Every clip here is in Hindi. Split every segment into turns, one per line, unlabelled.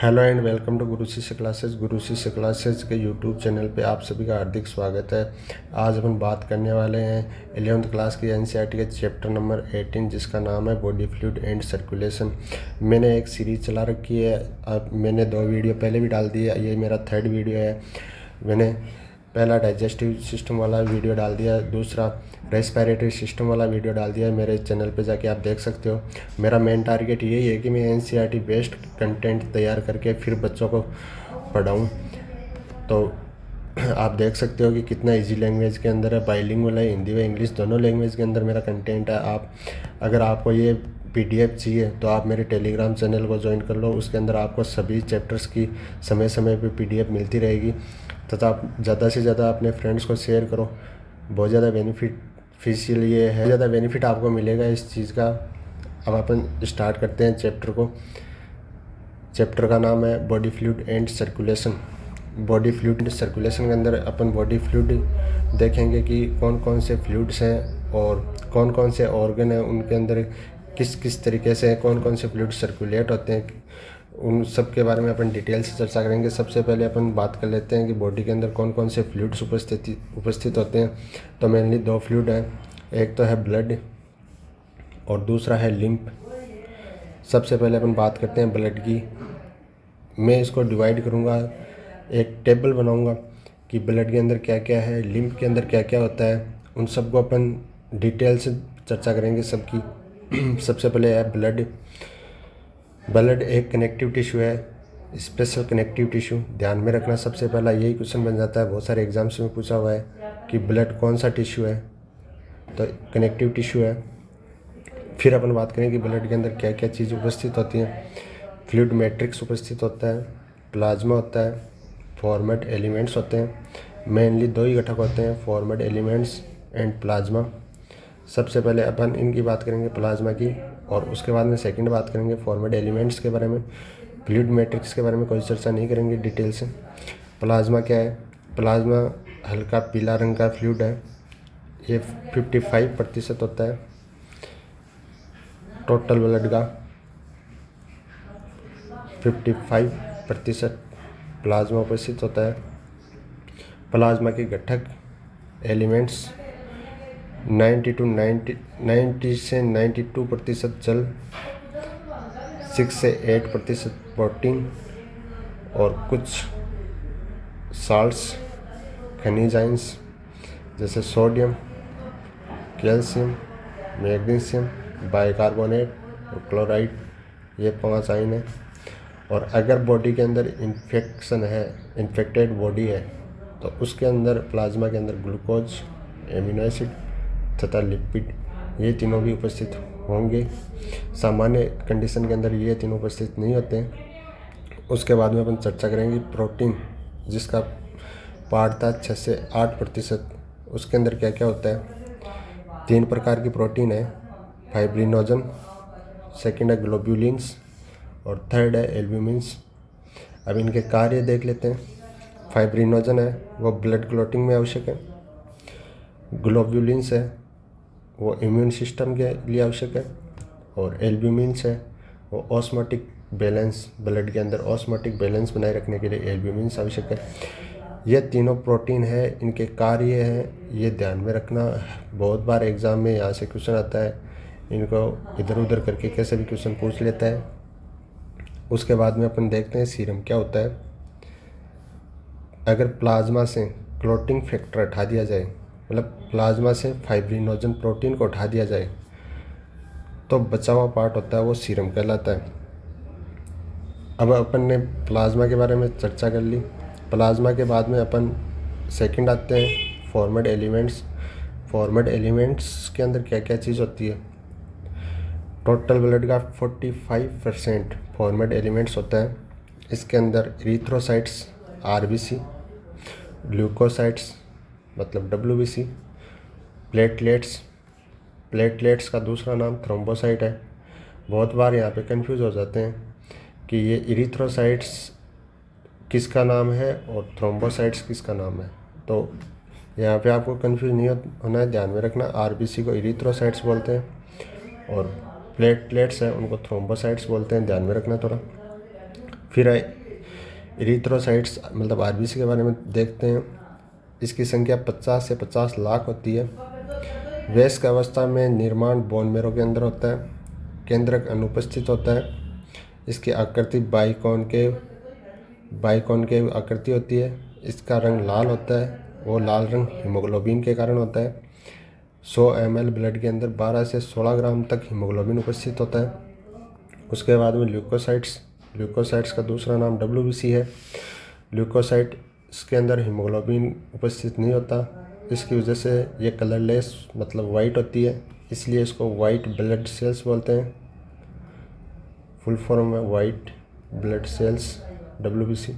हेलो एंड वेलकम टू गुरु शिष्य क्लासेस। गुरु शिष्य क्लासेस के यूट्यूब चैनल पे आप सभी का हार्दिक स्वागत है। आज अपन बात करने वाले हैं 11th क्लास की एनसीईआरटी के चैप्टर नंबर 18 जिसका नाम है बॉडी फ्लूइड एंड सर्कुलेशन। मैंने एक सीरीज चला रखी है। अब मैंने 2 वीडियो पहले भी डाल दी है, ये मेरा 3rd वीडियो है। मैंने पहला डाइजेस्टिव सिस्टम वाला वीडियो डाल दिया, दूसरा रेस्पिरेटरी सिस्टम वाला वीडियो डाल दिया है। मेरे चैनल पे जाके आप देख सकते हो। मेरा मेन टारगेट यही है कि मैं एनसीईआरटी बेस्ड कंटेंट तैयार करके फिर बच्चों को पढ़ाऊँ। तो आप देख सकते हो कि कितना इजी लैंग्वेज के अंदर है, बाइलिंगुअल है, हिंदी व इंग्लिश दोनों लैंग्वेज के अंदर मेरा कंटेंट है। अगर आपको ये पीडीएफ चाहिए तो आप मेरे टेलीग्राम चैनल को ज्वाइन कर लो। उसके अंदर आपको सभी चैप्टर्स की समय समय पे पीडीएफ मिलती रहेगी तथा आप ज़्यादा से ज़्यादा अपने फ्रेंड्स को शेयर करो। बहुत ज़्यादा बेनिफिशियल ये है, ज़्यादा बेनिफिट आपको मिलेगा इस चीज़ का। अब अपन स्टार्ट करते हैं चैप्टर को। चैप्टर का नाम है body fluid and circulation. Body fluid and circulation के अंदर अपन बॉडी फ्लूइड देखेंगे कि कौन कौन से फ्लूइड्स हैं और कौन कौन से ऑर्गन हैं, उनके अंदर किस किस तरीके से कौन कौन से फ्लूइड सर्कुलेट होते हैं, उन सब के बारे में अपन डिटेल से चर्चा करेंगे। सबसे पहले अपन बात कर लेते हैं कि बॉडी के अंदर कौन कौन से फ्लूइड्स उपस्थित होते हैं। तो मेनली 2 फ्लूइड हैं, एक तो है ब्लड और दूसरा है लिम्फ। सबसे पहले अपन बात करते हैं ब्लड की। मैं इसको डिवाइड करूँगा, एक टेबल बनाऊँगा कि ब्लड के अंदर क्या क्या है, लिम्फ के अंदर क्या क्या होता है, उन सबको अपन डिटेल से चर्चा करेंगे सबकी। सबसे पहले है ब्लड। ब्लड एक कनेक्टिव टिश्यू है, स्पेशल कनेक्टिव टिश्यू। ध्यान में रखना, सबसे पहला यही क्वेश्चन बन जाता है, बहुत सारे एग्जाम्स में पूछा हुआ है कि ब्लड कौन सा टिश्यू है, तो कनेक्टिव टिश्यू है। फिर अपन बात करें कि ब्लड के अंदर क्या क्या चीज़ उपस्थित होती हैं। फ्लूइड मैट्रिक्स उपस्थित होता है, प्लाज्मा होता है, फॉर्मेट एलिमेंट्स होते हैं। मेनली 2 ही घटक होते हैं, फॉर्मेट एलिमेंट्स एंड प्लाज्मा। सबसे पहले अपन इनकी बात करेंगे प्लाज्मा की, और उसके बाद में सेकंड बात करेंगे फॉर्मेट एलिमेंट्स के बारे में। फ्लूइड मैट्रिक्स के बारे में कोई चर्चा नहीं करेंगे डिटेल से। प्लाज्मा क्या है? प्लाज्मा हल्का पीला रंग का फ्लूइड है। ये 55% होता है टोटल ब्लड का। 55% प्लाज्मा उपस्थित होता है। प्लाज्मा के घटक एलिमेंट्स 90 से 92% जल, 6 से 8% प्रोटीन और कुछ साल्ट्स, खनिज आयंस जैसे सोडियम, कैल्शियम, मैग्नीशियम, बाइकार्बोनेट और क्लोराइड, ये 5 आयन हैं। और अगर बॉडी के अंदर इन्फेक्शन है, इन्फेक्टेड बॉडी है, तो उसके अंदर प्लाज्मा के अंदर ग्लूकोज, एमिनो एसिड तथा लिपिड, ये तीनों भी उपस्थित होंगे। सामान्य कंडीशन के अंदर ये तीनों उपस्थित नहीं होते हैं। उसके बाद में अपन चर्चा करेंगे प्रोटीन, जिसका पार्ट था 6 से 8%। उसके अंदर क्या क्या होता है? 3 प्रकार की प्रोटीन है, फाइब्रिनोजन, सेकंड है ग्लोब्यूलिन्स और थर्ड है एल्ब्यूमिन्स। अब इनके कार्य देख लेते हैं। फाइब्रिनोजन है वो ब्लड क्लॉटिंग में आवश्यक है। ग्लोब्यूलिन्स है वो इम्यून सिस्टम के लिए आवश्यक है। और एल्ब्यूमिन्स है वो ऑस्मोटिक बैलेंस, ब्लड के अंदर ऑस्मोटिक बैलेंस बनाए रखने के लिए एल्ब्यूमिन्स आवश्यक है। ये तीनों प्रोटीन है, इनके कार्य हैं, ये ध्यान में रखना। बहुत बार एग्ज़ाम में यहाँ से क्वेश्चन आता है, इनको इधर उधर करके कैसे भी क्वेश्चन पूछ लेता है। उसके बाद में अपन देखते हैं सीरम क्या होता है। अगर प्लाज्मा से क्लॉटिंग फैक्टर हटा दिया जाए, मतलब प्लाज्मा से फाइब्रिनोजन प्रोटीन को उठा दिया जाए, तो बचा हुआ पार्ट होता है वो सीरम कहलाता है। अब अपन ने प्लाज्मा के बारे में चर्चा कर ली। प्लाज्मा के बाद में अपन सेकंड आते हैं फॉर्मेट एलिमेंट्स। फॉर्मेट एलिमेंट्स के अंदर क्या क्या चीज़ होती है? टोटल ब्लड का 45% फॉर्मेट एलिमेंट्स होता है। इसके अंदर इरिथ्रोसाइट्स आरबीसी, ल्यूकोसाइट्स मतलब डब्ल्यूबीसी, प्लेटलेट्स का दूसरा नाम थ्रोम्बोसाइट है। बहुत बार यहाँ पे कंफ्यूज हो जाते हैं कि ये इरिथ्रोसाइट्स किसका नाम है और थ्रोम्बोसाइट्स किसका नाम है, तो यहाँ पे आपको कंफ्यूज नहीं होना है, ध्यान में रखना। आरबीसी को इरिथ्रोसाइट्स बोलते हैं और प्लेटलेट्स हैं उनको थ्रोम्बोसाइट्स बोलते हैं, ध्यान में रखना थोड़ा। फिर इरिथ्रोसाइट्स मतलब आरबीसी के बारे में देखते हैं। इसकी संख्या 50 से 50 लाख होती है। वयस्क अवस्था में निर्माण बोन मेरो के अंदर होता है। केंद्रक अनुपस्थित होता है। इसकी आकृति बाइकॉनकेव आकृति होती है। इसका रंग लाल होता है। वो लाल रंग हीमोग्लोबिन के कारण होता है। 100 ml ब्लड के अंदर 12 से 16 ग्राम तक हीमोग्लोबिन उपस्थित होता है। उसके बाद में ल्यूकोसाइट्स का दूसरा नाम WBC है। ल्यूकोसाइट इसके अंदर हीमोग्लोबिन उपस्थित नहीं होता। इसकी वजह से ये कलरलेस मतलब वाइट होती है, इसलिए इसको वाइट ब्लड सेल्स बोलते हैं। फुल फॉर्म है white blood cells WBC।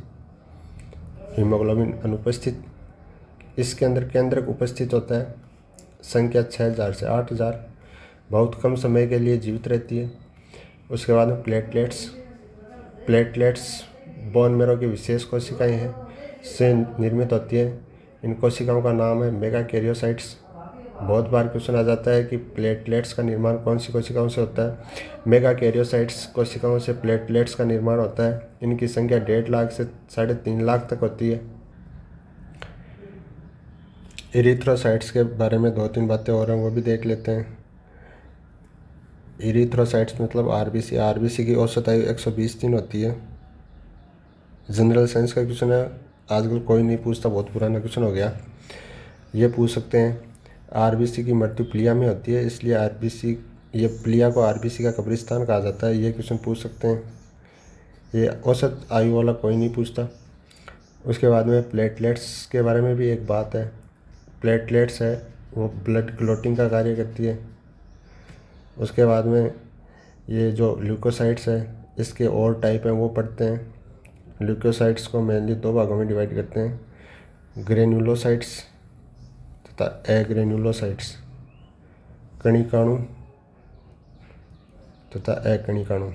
Haemoglobin अनुपस्थित। इसके अंदर केंद्रक उपस्थित होता है। संख्या 6000 से 8000, बहुत कम समय के लिए जीवित रहती है। उसके बाद में प्लेटलेट्स बोन मेरो की विशेष कोशिकाएं हैं से निर्मित होती है। इन कोशिकाओं का नाम है मेगाकैरियोसाइट्स। बहुत बार क्वेश्चन आ जाता है कि प्लेटलेट्स का निर्माण कौन सी कोशिकाओं से होता है। मेगाकैरियोसाइट्स कोशिकाओं से प्लेटलेट्स का निर्माण होता है। इनकी संख्या 1.5 लाख से 3.5 लाख तक होती है। इरिथ्रोसाइट्स के बारे में 2-3 बातें और हैं, वो भी देख लेते हैं। इरिथ्रोसाइट्स मतलब आरबीसी की औसत आयु 120 दिन होती है। जनरल साइंस का क्वेश्चन है, आजकल कोई नहीं पूछता, बहुत पुराना क्वेश्चन हो गया। ये पूछ सकते हैं आरबीसी की मृत्यु प्लिया में होती है, इसलिए ये प्लिया को आरबीसी का कब्रिस्तान कहा जाता है। ये क्वेश्चन पूछ सकते हैं। ये औसत आयु वाला कोई नहीं पूछता। उसके बाद में प्लेटलेट्स के बारे में भी एक बात है। प्लेटलेट्स है वो ब्लड क्लॉटिंग का कार्य करती है। उसके बाद में ये जो ल्यूकोसाइट्स है इसके और टाइप हैं वो पढ़ते हैं। ल्यूकोसाइट्स को मेनली 2 भागों में डिवाइड करते हैं, ग्रेन्युलोसाइट्स तथा एग्रेन्युलोसाइट्स। कणिकाणु तथा अकणिकाणु।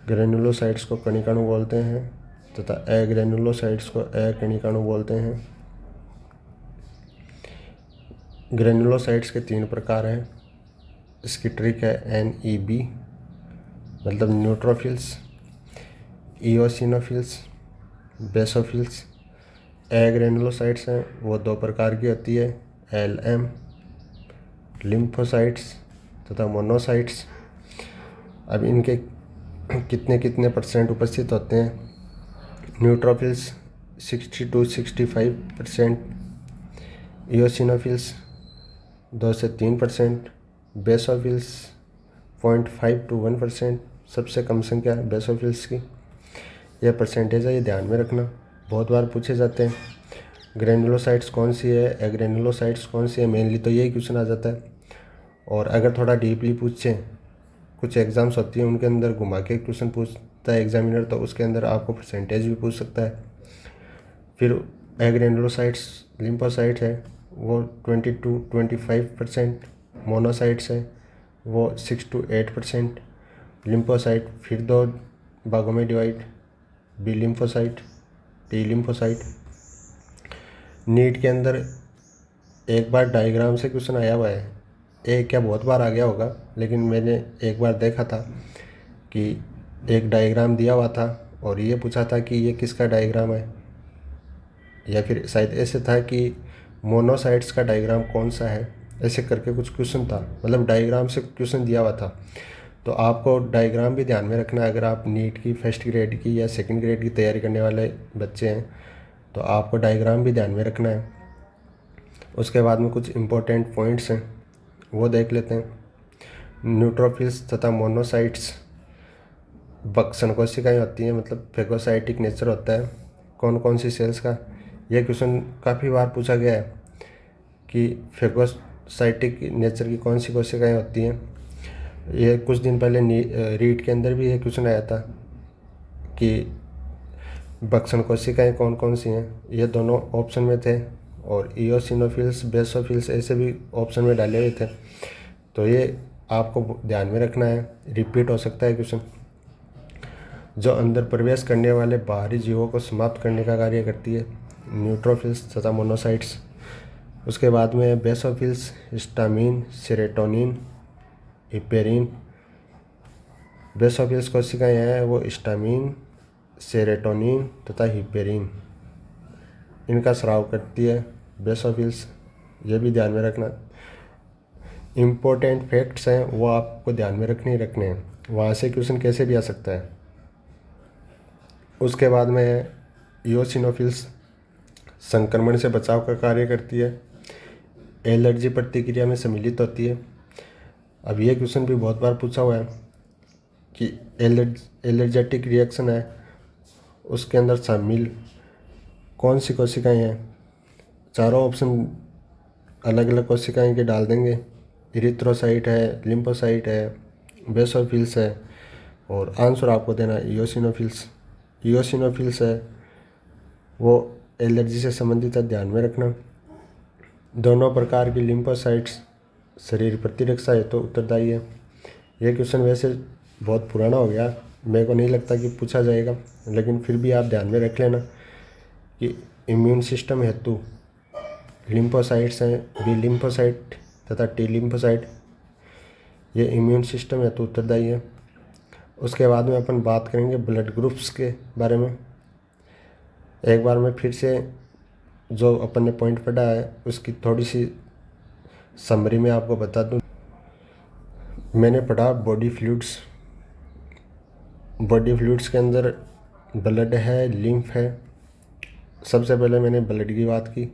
ग्रेन्युलोसाइट्स को कणिकाणु बोलते हैं तथा एग्रेन्युलोसाइट्स को अकणिकाणु बोलते हैं। ग्रेन्युलोसाइट्स के 3 प्रकार हैं। इसकी ट्रिक है NEB मतलब न्यूट्रोफिल्स, इओसिनोफिल्स, बेसोफिल्स। एग्रेनुलोसाइट्स हैं वो 2 प्रकार की होती है, LM लिम्फोसाइट्स तथा मोनोसाइट्स। अब इनके कितने परसेंट उपस्थित होते हैं। न्यूट्रोफिल्स 60 to 65%, इओसिनोफिल्स 2 से 3%, बेसोफिल्स 0.5 to 1%। सबसे कम संख्या है बेसोफिल्स की। यह परसेंटेज है, ये ध्यान में रखना, बहुत बार पूछे जाते हैं। ग्रेनुलोसाइट्स कौन सी है, एग्रेनुलोसाइट्स कौन सी है, मेनली तो यही क्वेश्चन आ जाता है। और अगर थोड़ा डीपली पूछें, कुछ एग्ज़ाम्स होती हैं उनके अंदर घुमा के क्वेश्चन पूछता है एग्जामिनर, तो उसके अंदर आपको परसेंटेज भी पूछ सकता है। फिर एग्रेनुलोसाइट्स लिम्फोसाइट है वो 20 to 25%, मोनोसाइट्स है वो 6 to 8%। लिम्फोसाइट फिर 2 भागों में divide, B lymphocyte, T lymphocyte. NEET के अंदर एक बार डायग्राम से क्वेश्चन आया हुआ है, एक क्या बहुत बार आ गया होगा, लेकिन मैंने एक बार देखा था कि एक डायग्राम दिया हुआ था और ये पूछा था कि ये किसका डायग्राम है, या फिर शायद ऐसे था कि मोनोसाइट्स का डायग्राम कौन सा है, ऐसे करके कुछ क्वेश्चन था। मतलब डायग्राम से क्वेश्चन दिया हुआ था, तो आपको डायग्राम भी ध्यान में रखना है। अगर आप नीट की फर्स्ट ग्रेड की या सेकंड ग्रेड की तैयारी करने वाले बच्चे हैं तो आपको डायग्राम भी ध्यान में रखना है। उसके बाद में कुछ इम्पोर्टेंट पॉइंट्स हैं वो देख लेते हैं। न्यूट्रोफिल्स तथा मोनोसाइट्स भक्षण कोशिकाएँ होती हैं, मतलब फेगोसाइटिक नेचर होता है कौन कौन सी सेल्स का। यह क्वेश्चन काफ़ी बार पूछा गया है कि फेगोसाइटिक नेचर की कौन सी कोशिकाएँ होती हैं। ये कुछ दिन पहले रीट के अंदर भी ये क्वेश्चन आया था कि भक्षण कोशिकाएँ कौन कौन सी हैं। ये दोनों ऑप्शन में थे और इओसिनोफिल्स बेसोफिल्स ऐसे भी ऑप्शन में डाले हुए थे, तो ये आपको ध्यान में रखना है, रिपीट हो सकता है क्वेश्चन। जो अंदर प्रवेश करने वाले बाहरी जीवों को समाप्त करने का कार्य करती है, न्यूट्रोफिल्स तथा मोनोसाइट्स। उसके बाद में basophils histamine, serotonin, heparin basophils कोशिकाएँ हैं वो हिस्टामिन, सेरोटोनिन तथा हिपेरिन इनका स्राव करती है बेसोफिल्स, ये भी ध्यान में रखना। इम्पोर्टेंट फैक्ट्स हैं वो आपको ध्यान में रखने हैं, वहाँ से क्वेश्चन कैसे भी आ सकता है। उसके बाद में इओसिनोफिल्स संक्रमण से बचाव का कार्य करती है, एलर्जी प्रतिक्रिया में सम्मिलित होती है। अब ये क्वेश्चन भी बहुत बार पूछा हुआ है कि एलर्जेटिक रिएक्शन है उसके अंदर शामिल कौन सी कोशिकाएं हैं। चारों ऑप्शन अलग अलग कोशिकाएं के डाल देंगे, इरिथ्रोसाइट है, लिम्फोसाइट है, बेसोफिल्स है, और आंसर आपको देना इओसिनोफिल्स। इओसिनोफिल्स है वो एलर्जी से संबंधित है, ध्यान में रखना। दोनों प्रकार की लिम्फोसाइट्स शरीर प्रतिरक्षा हेतु तो उत्तरदायी है। यह क्वेश्चन वैसे बहुत पुराना हो गया, मेरे को नहीं लगता कि पूछा जाएगा, लेकिन फिर भी आप ध्यान में रख लेना कि इम्यून सिस्टम हेतु लिम्फोसाइट्स हैं, बी लिम्फोसाइट तथा टी लिम्फोसाइट, ये इम्यून सिस्टम हेतु उत्तरदायी है। उसके बाद में अपन बात करेंगे ब्लड ग्रुप्स के बारे में। एक बार मैं फिर से जो अपन ने पॉइंट पढ़ा है उसकी थोड़ी सी समरी में आपको बता दूं। मैंने पढ़ा बॉडी फ्लूइड्स के अंदर ब्लड है, लिम्फ है। सबसे पहले मैंने ब्लड की बात की,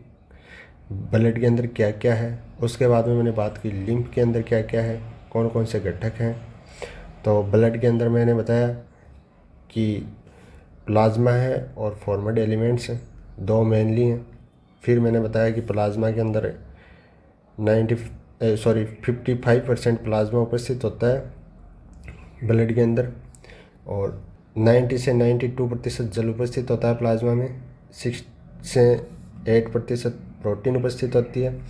ब्लड के अंदर क्या क्या है। उसके बाद में मैंने बात की लिम्फ के अंदर क्या क्या है, कौन कौन से घटक हैं। तो ब्लड के अंदर मैंने बताया कि प्लाज्मा है और फॉर्मेड एलिमेंट्स हैं, दो मेनली हैं। फिर मैंने बताया कि प्लाज्मा के अंदर 55% प्लाज्मा उपस्थित होता है ब्लड के अंदर, और 90 से 92% जल उपस्थित होता है प्लाज्मा में, 6 से 8% प्रोटीन उपस्थित होती है,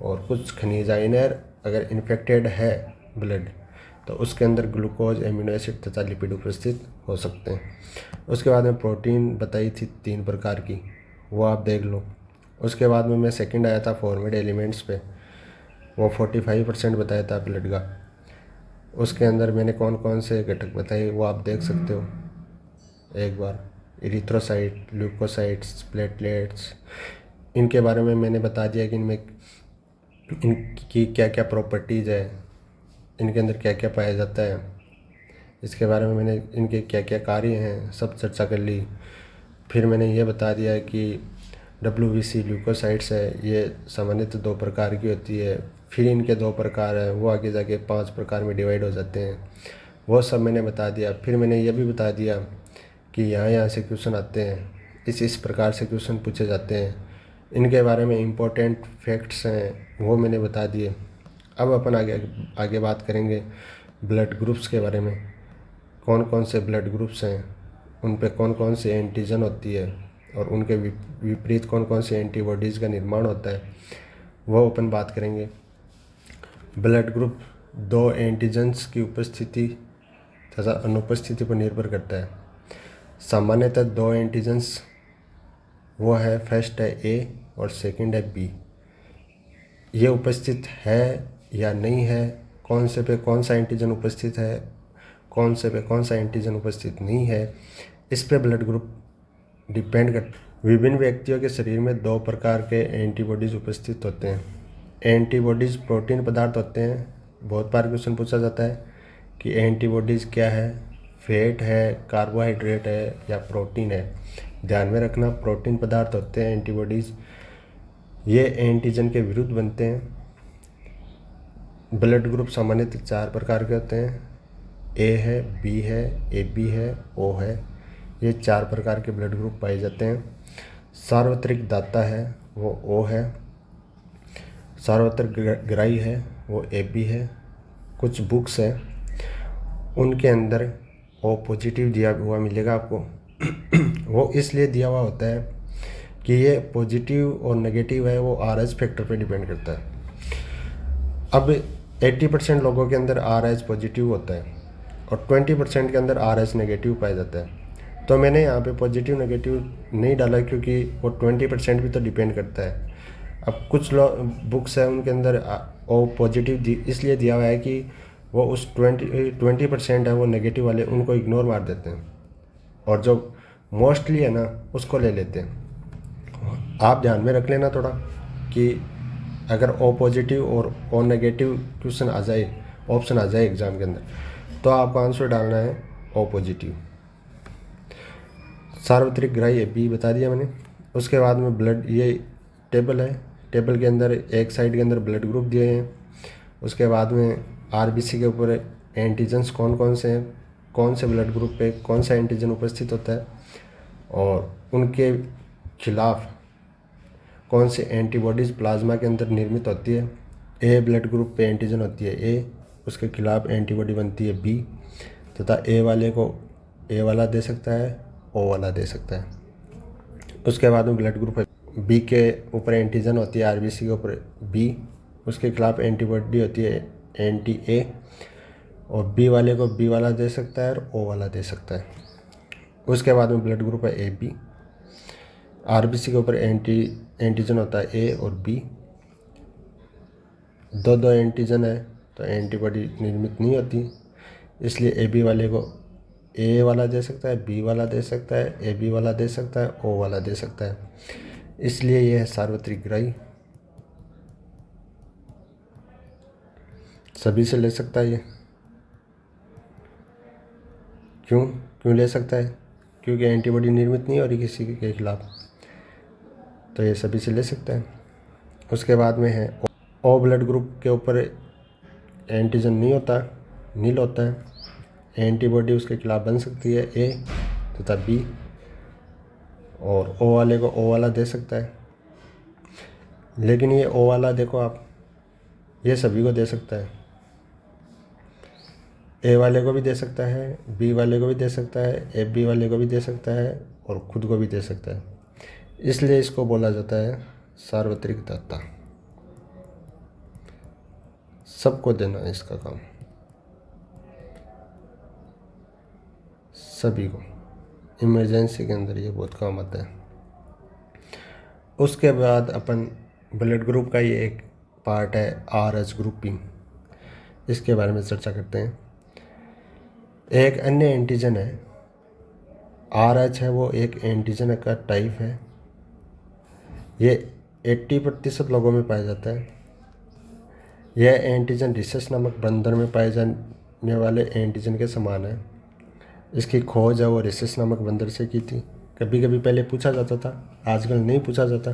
और कुछ खनिज आयनर अगर इन्फेक्टेड है ब्लड तो उसके अंदर ग्लूकोज, एमिनो एसिड तथा लिपिड उपस्थित हो सकते हैं। उसके बाद में प्रोटीन बताई थी 3 प्रकार की, वो आप देख लो। उसके बाद में मैं सेकंड आया था फॉर्मेड एलिमेंट्स पे, वो 45% बताया था ब्लड का। उसके अंदर मैंने कौन कौन से घटक बताए वो आप देख सकते हो एक बार। इरिथ्रोसाइट, ल्यूकोसाइट्स, प्लेटलेट्स, इनके बारे में मैंने बता दिया कि इनकी क्या क्या प्रॉपर्टीज़ है, इनके अंदर क्या क्या पाया जाता है, इसके बारे में मैंने इनके क्या क्या कार्य हैं सब चर्चा कर ली। फिर मैंने ये बता दिया कि WBC ल्यूकोसाइट्स है, ये सामान्यतः 2 प्रकार की होती है, फिर इनके 2 प्रकार हैं, वो आगे जाके 5 प्रकार में डिवाइड हो जाते हैं, वो सब मैंने बता दिया। फिर मैंने ये भी बता दिया कि यहाँ से क्वेश्चन आते हैं, इस प्रकार से क्वेश्चन पूछे जाते हैं। इनके बारे में इम्पोर्टेंट फैक्ट्स हैं वो मैंने बता दिए। अब अपन आगे बात करेंगे ब्लड ग्रुप्स के बारे में। कौन कौन से ब्लड ग्रुप्स हैं, उन पे कौन कौन से एंटीजन होती है, और उनके विपरीत कौन कौन से एंटीबॉडीज़ का निर्माण होता है, वो अपन बात करेंगे। ब्लड ग्रुप 2 एंटीजन्स की उपस्थिति तथा अनुपस्थिति पर निर्भर करता है। सामान्यतः 2 एंटीजन्स वो है, फर्स्ट है A और सेकंड है B। ये उपस्थित है या नहीं है, कौन से पे कौन सा एंटीजन उपस्थित है, कौन से पे कौन सा एंटीजन उपस्थित नहीं है, इस पे ब्लड ग्रुप डिपेंड करता है। विभिन्न व्यक्तियों के शरीर में 2 प्रकार के एंटीबॉडीज़ उपस्थित होते हैं। एंटीबॉडीज़ प्रोटीन पदार्थ होते हैं। बहुत बार क्वेश्चन पूछा जाता है कि एंटीबॉडीज़ क्या है, फैट है, कार्बोहाइड्रेट है या प्रोटीन है। ध्यान में रखना, प्रोटीन पदार्थ होते हैं एंटीबॉडीज़, ये एंटीजन के विरुद्ध बनते हैं। ब्लड ग्रुप सामान्यतः 4 प्रकार के होते हैं, A है, B है, AB है, O है। ये 4 प्रकार के ब्लड ग्रुप पाए जाते हैं। सार्वत्रिक दाता है वो O है, सार्वत्रिक ग्राही है वो AB है। कुछ बुक्स हैं उनके अंदर O पॉजिटिव दिया हुआ मिलेगा आपको वो इसलिए दिया हुआ होता है कि ये पॉजिटिव और नेगेटिव है, वो RH फैक्टर पे डिपेंड करता है। अब 80% लोगों के अंदर RH पॉजिटिव होता है और 20% के अंदर RH नेगेटिव पाया जाता है। तो मैंने यहाँ पे पॉजिटिव नेगेटिव नहीं डाला क्योंकि वो 20% भी तो डिपेंड करता है। अब कुछ बुक्स हैं उनके अंदर O पॉजिटिव इसलिए दिया हुआ है कि वो उस 20% है वो नेगेटिव वाले, उनको इग्नोर मार देते हैं और जो मोस्टली है ना उसको ले लेते हैं। आप ध्यान में रख लेना थोड़ा कि अगर ओ पॉजिटिव और ओ नेगेटिव क्वेश्चन आ जाए, ऑप्शन आ जाए एग्ज़ाम के अंदर, तो आपको आंसर डालना है ओ पॉजिटिव। सार्वत्रिक ग्राह्य बी बता दिया मैंने। उसके बाद में ब्लड, ये टेबल है, टेबल के अंदर एक साइड के अंदर ब्लड ग्रुप दिए हैं। उसके बाद में आरबीसी के ऊपर एंटीजन्स कौन कौन से हैं, कौन से ब्लड ग्रुप पे कौन सा एंटीजन उपस्थित होता है और उनके खिलाफ कौन सी एंटीबॉडीज़ प्लाज्मा के अंदर निर्मित होती है। ए ब्लड ग्रुप पे एंटीजन होती है ए, उसके खिलाफ एंटीबॉडी बनती है बी, तथा ए वाले को ए वाला दे सकता है, ओ वाला दे सकता है। उसके बाद में ब्लड ग्रुप है बी के ऊपर एंटीजन होती है, आरबीसी के ऊपर बी, उसके खिलाफ एंटीबॉडी होती है एंटी ए, और बी वाले को बी वाला दे सकता है और ओ वाला दे सकता है। उसके बाद में ब्लड ग्रुप है ए बी, आरबीसी के ऊपर एंटीजन होता है ए और बी, दो एंटीजन है तो एंटीबॉडी निर्मित नहीं होती, इसलिए ए बी वाले को ए वाला दे सकता है, बी वाला दे सकता है, ए बी वाला दे सकता है, ओ वाला दे सकता है, इसलिए यह है सार्वत्रिक ग्राही। सभी से ले सकता है ये। क्यों ले सकता है? क्योंकि एंटीबॉडी निर्मित नहीं हो रही किसी के खिलाफ, तो ये सभी से ले सकता है। उसके बाद में है ओ ब्लड ग्रुप के ऊपर एंटीजन नहीं होता, नील होता है, एंटीबॉडी उसके खिलाफ बन सकती है ए तथा बी, और ओ वाले को ओ वाला दे सकता है। लेकिन ये ओ वाला देखो आप, ये सभी को दे सकता है, ए वाले को भी दे सकता है, बी वाले को भी दे सकता है, ए बी वाले को भी दे सकता है और खुद को भी दे सकता है, इसलिए इसको बोला जाता है सार्वत्रिक दाता। सबको देना है इसका काम, सभी को। इमरजेंसी के अंदर ये बहुत काम आता है। उसके बाद अपन ब्लड ग्रुप का ये एक पार्ट है आर एच ग्रुपिंग, इसके बारे में चर्चा करते हैं। एक अन्य एंटीजन है आर एच है, वो एक एंटीजन का टाइप है, ये 80% लोगों में पाया जाता है। यह एंटीजन रिसेस नामक बंदर में पाए जाने वाले एंटीजन के समान है। इसकी खोज है वो रिसेस नामक बंदर से की थी। कभी कभी पहले पूछा जाता था, आजकल नहीं पूछा जाता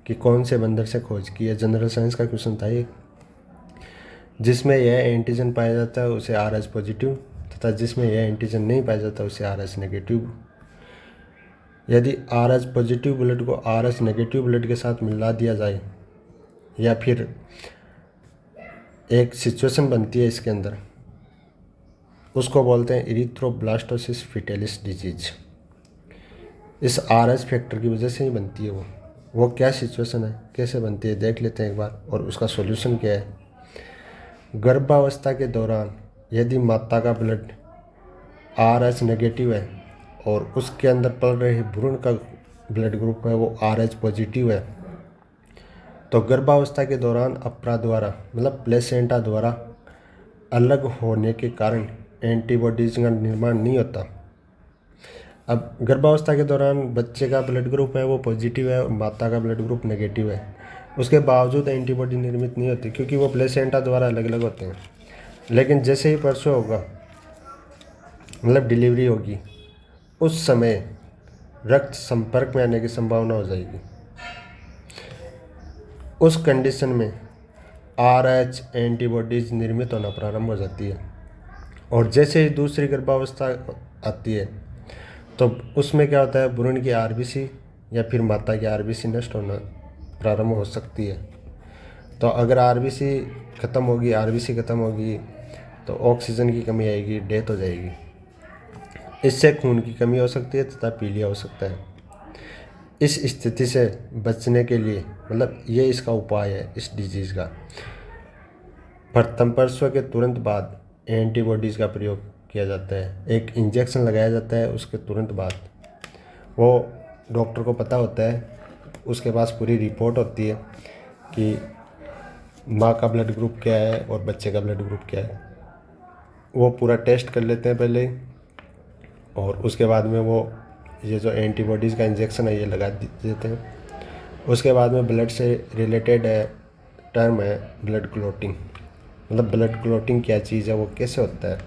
कि कौन से बंदर से खोज की है। जनरल साइंस का क्वेश्चन था एक, जिसमें यह एंटीजन पाया जाता है उसे आर एच पॉजिटिव, तथा जिसमें यह एंटीजन नहीं पाया जाता उसे आर एच नेगेटिव। यदि आर एच पॉजिटिव ब्लड को आर एच नेगेटिव ब्लड के साथ मिला दिया जाए, या फिर एक सिचुएशन बनती है इसके अंदर, उसको बोलते हैं इरिथ्रोब्लास्टोसिस फिटेलिस डिजीज। इस आर एच फैक्टर की वजह से ही बनती है वो क्या सिचुएशन है, कैसे बनती है देख लेते हैं एक बार, और उसका सॉल्यूशन क्या है। गर्भावस्था के दौरान यदि माता का ब्लड आर एच नेगेटिव है और उसके अंदर पल रहे भ्रूण का ब्लड ग्रुप है वो आर एच पॉजिटिव है, तो गर्भावस्था के दौरान अपरा द्वारा मतलब प्लेसेंटा द्वारा अलग होने के कारण एंटीबॉडीज़ का निर्माण नहीं होता। अब गर्भावस्था के दौरान बच्चे का ब्लड ग्रुप है वो पॉजिटिव है और माता का ब्लड ग्रुप नेगेटिव है, उसके बावजूद एंटीबॉडी निर्मित नहीं होती क्योंकि वो प्लेसेंटा द्वारा अलग अलग होते हैं। लेकिन जैसे ही प्रसव होगा मतलब डिलीवरी होगी, उस समय रक्त संपर्क में आने की संभावना हो जाएगी। उस कंडीशन में आर एच एंटीबॉडीज़ निर्मित होना प्रारंभ हो जाती है, और जैसे ही दूसरी गर्भावस्था आती है तो उसमें क्या होता है, भ्रूण की आरबीसी या फिर माता की आरबीसी नष्ट होना प्रारंभ हो सकती है। तो अगर आरबीसी ख़त्म होगी, आरबीसी ख़त्म होगी तो ऑक्सीजन की कमी आएगी, डेथ हो जाएगी। इससे खून की कमी हो सकती है तथा पीलिया हो सकता है। इस स्थिति से बचने के लिए मतलब ये इसका उपाय है इस डिजीज़ का, प्रथम प्रसव के तुरंत बाद एंटीबॉडीज़ का प्रयोग किया जाता है। एक इंजेक्शन लगाया जाता है उसके तुरंत बाद, वो डॉक्टर को पता होता है, उसके पास पूरी रिपोर्ट होती है कि माँ का ब्लड ग्रुप क्या है और बच्चे का ब्लड ग्रुप क्या है। वो पूरा टेस्ट कर लेते हैं पहले ही, और उसके बाद में वो ये जो एंटीबॉडीज़ का इंजेक्शन है ये लगा देते हैं। उसके बाद में ब्लड से रिलेटेड है टर्म है ब्लड क्लॉटिंग। मतलब ब्लड क्लॉटिंग क्या चीज़ है, वो कैसे होता है,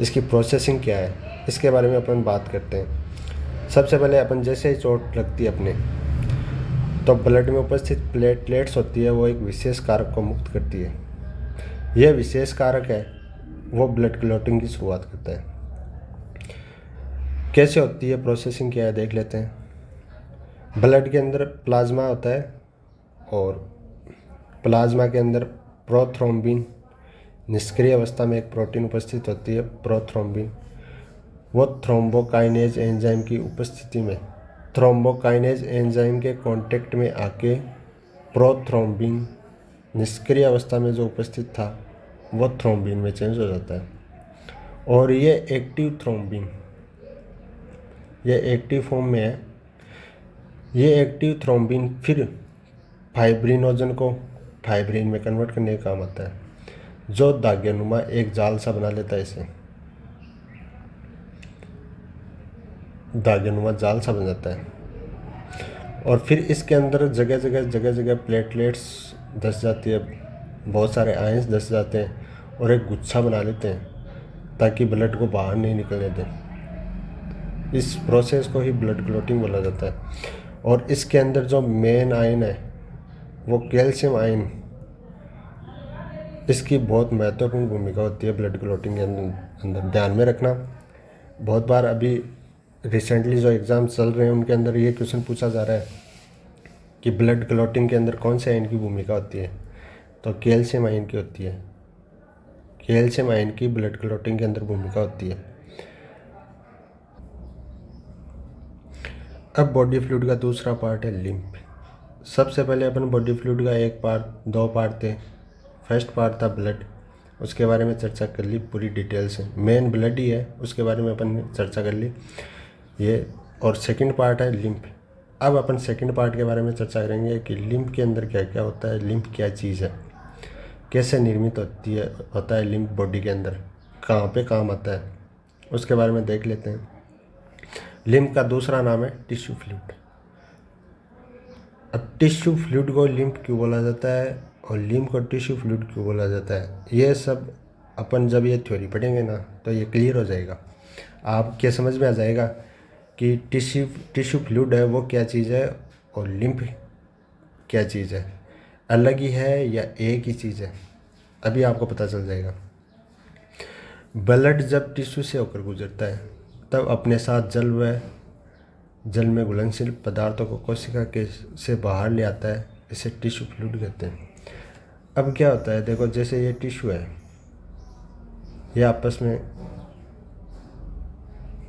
इसकी प्रोसेसिंग क्या है, इसके बारे में अपन बात करते हैं। सबसे पहले अपन जैसे ही चोट लगती है अपने, तो ब्लड में उपस्थित प्लेटलेट्स होती है, वो एक विशेष कारक को मुक्त करती है। यह विशेष कारक है वो ब्लड क्लॉटिंग की शुरुआत करता है। कैसे होती है, प्रोसेसिंग क्या है, देख लेते हैं। ब्लड के अंदर प्लाज्मा होता है, और प्लाज्मा के अंदर प्रोथ्रोम्बिन, निष्क्रिय अवस्था में एक प्रोटीन उपस्थित होती है प्रोथ्रोम्बिन। वो थ्रोम्बोकाइनेज एंजाइम की उपस्थिति में थ्रोम्बोकाइनेज एंजाइम के कांटेक्ट में आके प्रोथ्रोम्बिन निष्क्रिय अवस्था में जो उपस्थित था वो थ्रोम्बिन में चेंज हो जाता है। और ये एक्टिव थ्रोम्बिन, ये एक्टिव फॉर्म में है। ये एक्टिव थ्रोम्बिन फिर फाइब्रिनोजन को फाइब्रिन में कन्वर्ट करने का काम आता है, जो दाग्यनुमा एक जाल सा बना लेता है। इसे दाग्यनुमा जाल सा बन जाता है, और फिर इसके अंदर जगह जगह प्लेटलेट्स धस जाती है, बहुत सारे आयंस धस जाते हैं और एक गुच्छा बना लेते हैं ताकि ब्लड को बाहर नहीं निकलने दें। इस प्रोसेस को ही ब्लड क्लॉटिंग बोला जाता है। और इसके अंदर जो मेन आयन है वो कैल्शियम आयन, इसकी बहुत महत्वपूर्ण भूमिका होती है ब्लड क्लॉटिंग के अंदर। ध्यान में रखना, बहुत बार अभी रिसेंटली जो एग्ज़ाम चल रहे हैं उनके अंदर ये क्वेश्चन पूछा जा रहा है कि ब्लड क्लॉटिंग के अंदर कौन से आयन की भूमिका होती है, तो कैल्शियम आयन की होती है। कैल्शियम आयन की ब्लड क्लॉटिंग के अंदर भूमिका होती है। अब बॉडी फ्लूइड का दूसरा पार्ट है लिम्फ। सबसे पहले अपन बॉडी फ्लूइड का दो पार्ट थे। फर्स्ट पार्ट था ब्लड, उसके बारे में चर्चा कर ली पूरी डिटेल से। मेन ब्लड ही है, उसके बारे में अपन ने चर्चा कर ली ये। और सेकंड पार्ट है लिम्फ। अब अपन सेकंड पार्ट के बारे में चर्चा करेंगे कि लिम्फ के अंदर क्या क्या होता है, लिम्फ क्या चीज़ है, कैसे निर्मित होता है लिम्फ बॉडी के अंदर, कहाँ पे काम आता है, उसके बारे में देख लेते हैं। लिम्फ का दूसरा नाम है टिश्यू फ्लूइड। अब टिश्यू फ्लूइड को लिम्फ क्यों बोला जाता है और लिम्फ को टिश्यू फ्लूइड क्यों बोला जाता है, ये सब अपन जब ये थ्योरी पढ़ेंगे ना तो ये क्लियर हो जाएगा। आपके समझ में आ जाएगा कि टिश्यू फ्लूइड है वो क्या चीज़ है और लिम्फ क्या चीज़ है, अलग ही है या एक ही चीज़ है, अभी आपको पता चल जाएगा। ब्लड जब टिश्यू से होकर गुजरता है तब अपने साथ जल में घुलनशील पदार्थों को कोशिका के से बाहर ले आता है, इसे टिश्यू फ्लूइड कहते हैं। अब क्या होता है, देखो जैसे ये टिश्यू है, ये आपस में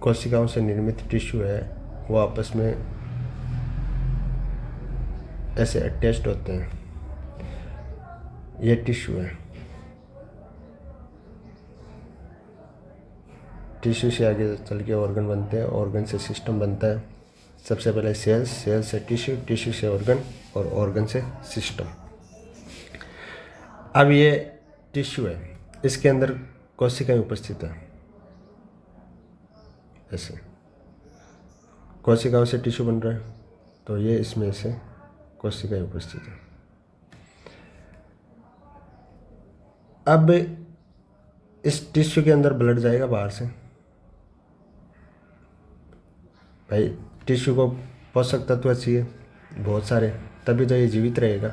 कोशिकाओं से निर्मित टिश्यू है, वो आपस में ऐसे अटैच्ड होते हैं। ये टिश्यू है, टिश्यू से आगे चल के ऑर्गन बनते हैं, ऑर्गन से सिस्टम बनता है। सबसे पहले सेल्स से टिश्यू, टिश्यू से ऑर्गन और ऑर्गन से सिस्टम। अब ये टिश्यू है, इसके अंदर कोशिकाएं उपस्थित है। ऐसे कोशिकाओं से टिश्यू बन रहा है, तो ये इसमें से कोशिकाएं उपस्थित है। अब इस टिश्यू के अंदर ब्लड जाएगा बाहर से। भाई टिश्यू को पोषक तत्व चाहिए बहुत सारे, तभी तो ये जीवित रहेगा।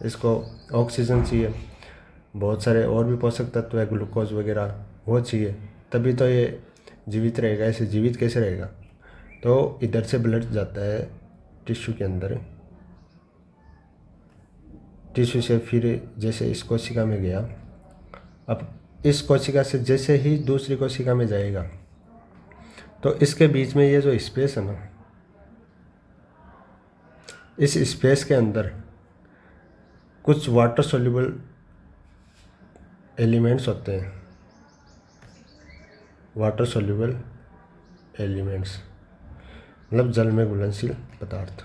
इसको ऑक्सीजन चाहिए, बहुत सारे और भी पोषक तत्व है, ग्लूकोज वगैरह वो चाहिए, तभी तो ये जीवित रहेगा। ऐसे जीवित कैसे रहेगा, तो इधर से ब्लड जाता है टिश्यू के अंदर, टिश्यू से फिर जैसे इस कोशिका में गया, अब इस कोशिका से जैसे ही दूसरी कोशिका में जाएगा तो इसके बीच में ये जो स्पेस है ना, इस स्पेस के अंदर कुछ वाटर सोल्यूबल एलिमेंट्स होते हैं। वाटर सोल्यूबल एलिमेंट्स मतलब जल में घुलनशील पदार्थ,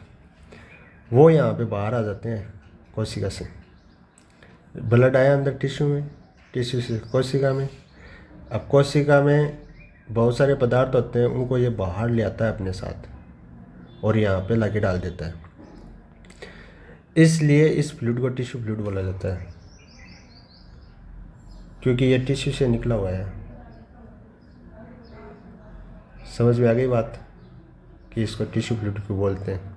वो यहाँ पे बाहर आ जाते हैं कोशिका से। ब्लड आया अंदर टिश्यू में, टिश्यू से कोशिका में, अब कोशिका में बहुत सारे पदार्थ होते हैं, उनको ये बाहर ले आता है अपने साथ और यहाँ पे लाके डाल देता है। इसलिए इस फ्लूइड को टिश्यू फ्लूइड बोला जाता है, क्योंकि ये टिश्यू से निकला हुआ है। समझ में आ गई बात कि इसको टिश्यू फ्लूइड क्यों बोलते हैं,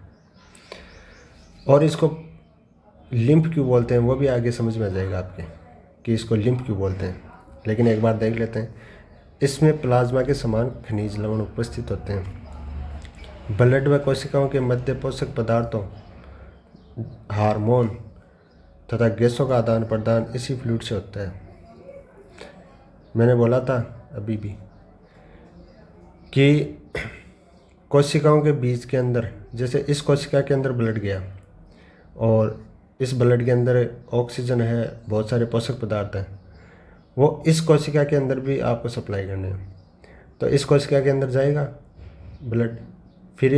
और इसको लिम्फ क्यों बोलते हैं वो भी आगे समझ में आ जाएगा आपके कि इसको लिम्फ क्यों बोलते हैं। लेकिन एक बार देख लेते हैं। इसमें प्लाज्मा के समान खनिज लवण उपस्थित होते हैं। ब्लड व कोशिकाओं के मध्य पोषक पदार्थों, हार्मोन तथा गैसों का आदान प्रदान इसी फ्लूइड से होता है। मैंने बोला था अभी भी कि कोशिकाओं के बीच के अंदर, जैसे इस कोशिका के अंदर ब्लड गया और इस ब्लड के अंदर ऑक्सीजन है, बहुत सारे पोषक पदार्थ हैं, वो इस कोशिका के अंदर भी आपको सप्लाई करने हैं। तो इस कोशिका के अंदर जाएगा ब्लड, फिर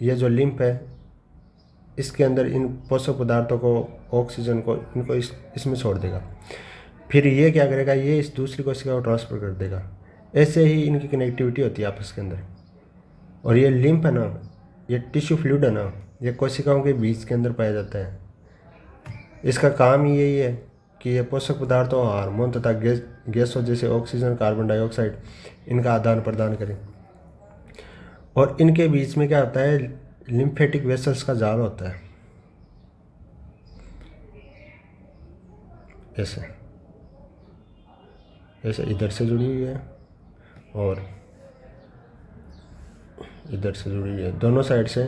ये जो लिम्फ है इसके अंदर इन पोषक पदार्थों को, ऑक्सीजन को, इनको इसमें छोड़ देगा। फिर ये क्या करेगा, ये इस दूसरी कोशिका को ट्रांसफ़र कर देगा। ऐसे ही इनकी कनेक्टिविटी होती है आपस के अंदर। और ये लिम्फ है ना, ये टिश्यू फ्लूइड है ना, ये कोशिकाओं के बीच के अंदर पाया जाता है। इसका काम ही यही है कि ये पोषक पदार्थों, हार्मोन तथा गैसों जैसे ऑक्सीजन, कार्बन डाइऑक्साइड, इनका आदान प्रदान करें। और इनके बीच में क्या होता है, लिम्फेटिक वेसल्स का जाल होता है। ऐसे ऐसे इधर से जुड़ी हुई है और इधर से जुड़ी हुई है, दोनों साइड से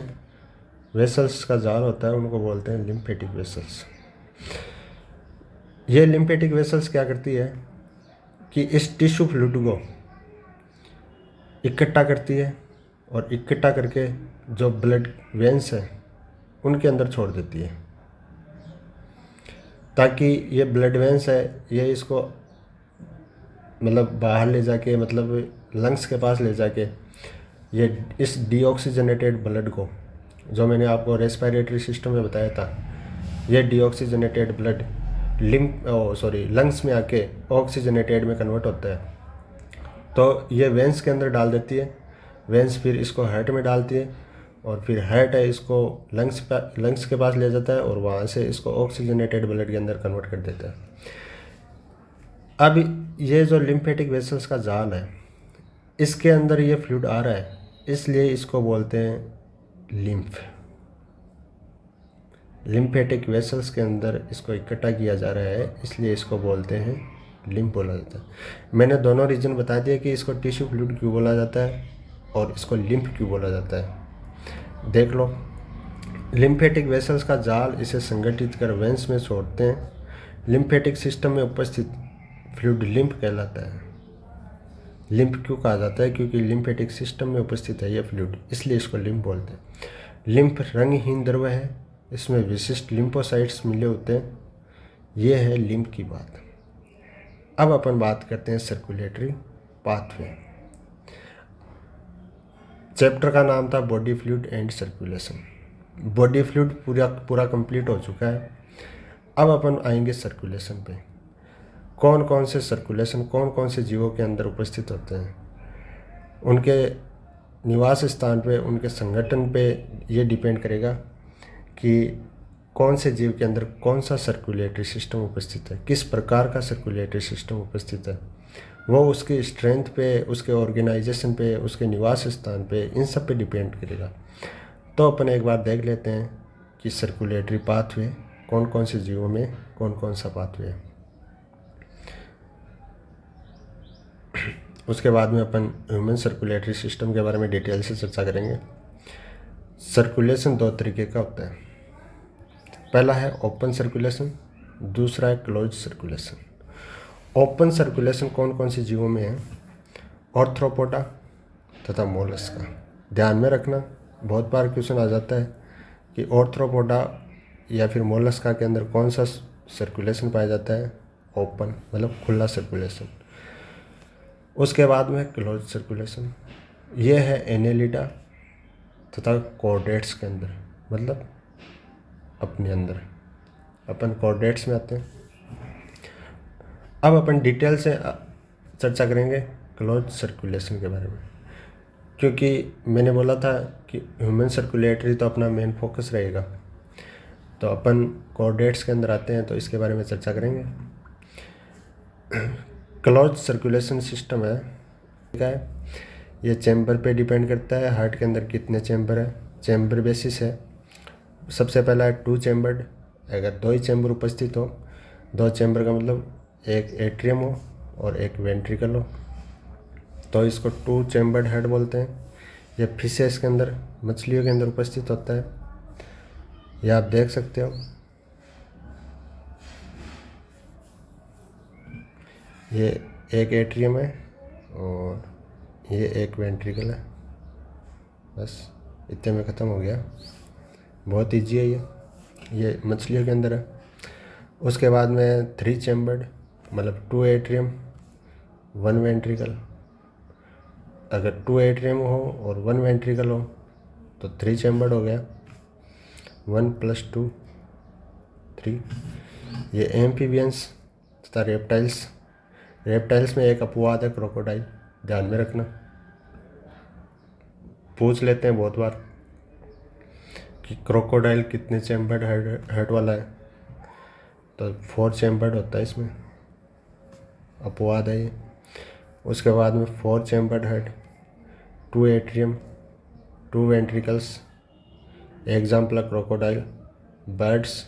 वेसल्स का जाल होता है, उनको बोलते हैं लिम्फेटिक वेसल्स। ये लिम्फेटिक वेसल्स क्या करती है कि इस टिश्यू फ्लूइड को इकट्ठा करती है और इकट्ठा करके जो ब्लड वेन्स है उनके अंदर छोड़ देती है, ताकि ये ब्लड वेन्स है ये इसको मतलब बाहर ले जाके, मतलब लंग्स के पास ले जाके, ये इस डीऑक्सीजनेटेड ब्लड को, जो मैंने आपको रेस्पिरेटरी सिस्टम में बताया था, ये डीऑक्सीजनेटेड ब्लड लंग्स में आके ऑक्सीजनेटेड में कन्वर्ट होता है। तो ये वेंस के अंदर डाल देती है, वेंस फिर इसको हार्ट में डालती है और फिर हार्ट है इसको लंग्स के पास ले जाता है और वहाँ से इसको ऑक्सीजनेटेड ब्लड के अंदर कन्वर्ट कर देता है। अब ये जो लिम्फेटिक वेसल्स का जाल है, इसके अंदर ये फ्लूइड आ रहा है, इसलिए इसको बोलते हैं लिम्फ। लिम्फेटिक वेसल्स के अंदर इसको इकट्ठा किया जा रहा है, इसलिए इसको बोलते हैं लिम्फ बोला जाता है। मैंने दोनों रीजन बता दिए कि इसको टिश्यू फ्लूइड क्यों बोला जाता है और इसको लिम्फ क्यों बोला जाता है। देख लो, लिम्फेटिक वेसल्स का जाल इसे संगठित कर वेंस में छोड़ते हैं। लिम्फेटिक सिस्टम में उपस्थित फ्लूइड लिम्फ कहलाता है। लिम्फ क्यों कहा जाता है, क्योंकि लिम्फेटिक सिस्टम में उपस्थित है यह फ्लूइड, इसलिए इसको लिम्फ बोलते हैं। लिम्फ रंगहीन द्रव है, इसमें विशिष्ट लिम्फोसाइट्स मिले होते हैं। ये है लिम्फ की बात। अब अपन बात करते हैं सर्कुलेटरी पाथवे। चैप्टर का नाम था body fluid and circulation. Body fluid पूरा कंप्लीट हो चुका है। अब अपन आएंगे सर्कुलेशन पे। कौन कौन से सर्कुलेशन, कौन कौन से जीवों के अंदर उपस्थित होते हैं, उनके निवास स्थान पे, उनके संगठन पे ये डिपेंड करेगा कि कौन से जीव के अंदर कौन सा सर्कुलेटरी सिस्टम उपस्थित है, किस प्रकार का सर्कुलेटरी सिस्टम उपस्थित है। वो उसकी स्ट्रेंथ पे, उसके ऑर्गेनाइजेशन पे, उसके निवास स्थान पे, इन सब पे डिपेंड करेगा। तो अपन एक बार देख लेते हैं कि सर्कुलेटरी पाथवे कौन कौन से जीवों में कौन कौन सा पाथवे है। उसके बाद में अपन ह्यूमन सर्कुलेटरी सिस्टम के बारे में डिटेल से चर्चा करेंगे। सर्कुलेशन दो तरीके का होता है। पहला है ओपन सर्कुलेशन, दूसरा है क्लोज सर्कुलेशन। ओपन सर्कुलेशन कौन कौन से जीवों में है, ऑर्थ्रोपोडा तथा मोलस्का। ध्यान में रखना, बहुत बार क्वेश्चन आ जाता है कि ऑर्थ्रोपोडा या फिर मोलस्का के अंदर कौन सा सर्कुलेशन पाया जाता है, ओपन मतलब खुला सर्कुलेशन। उसके बाद में क्लोज सर्कुलेशन, ये है एनेलिडा तथा कॉर्डेट्स के अंदर, मतलब अपने अंदर। अपन कॉर्डेट्स में आते हैं। अब अपन डिटेल से चर्चा करेंगे क्लोज सर्कुलेशन के बारे में, क्योंकि मैंने बोला था कि ह्यूमन सर्कुलेटरी तो अपना मेन फोकस रहेगा। तो अपन कोऑर्डिनेट्स के अंदर आते हैं तो इसके बारे में चर्चा करेंगे। क्लोज सर्कुलेशन सिस्टम है क्या है, ये चैम्बर पे डिपेंड करता है, हार्ट के अंदर कितने चैम्बर है, चैम्बर बेसिस है। सबसे पहला है 2 चैम्बर्ड, अगर 2 ही चैम्बर उपस्थित हो, 2 चैम्बर का मतलब एक एट्रियम हो और एक वेंट्रिकल हो, तो इसको 2 चैम्बर्ड हेड बोलते हैं। ये फिशेस के अंदर, मछलियों के अंदर उपस्थित होता है, ये आप देख सकते हो। ये एक एट्रियम है और ये एक वेंट्रिकल है। बस इतने में ख़त्म हो गया, बहुत ईजी है ये मछलियों के अंदर है। उसके बाद में 3 चैम्बर्ड, मतलब 2 एट्रियम 1 वेंट्रिकल। अगर 2 एट्रियम हो और 1 वेंट्रिकल हो तो 3 चैम्बर्ड हो गया, 1 + 2 3। ये एम्फीबियंस तथा रेप्टाइल्स, रेप्टाइल्स में एक अपवाद है क्रोकोडाइल, ध्यान में रखना, पूछ लेते हैं बहुत बार कि क्रोकोडाइल कितने चैम्बर्ड हेड वाला है, तो 4 चैम्बर्ड होता है, इसमें अपवाद है ये। उसके बाद में 4 chambered head, 2 atrium 2 ventricles, example crocodile. Birds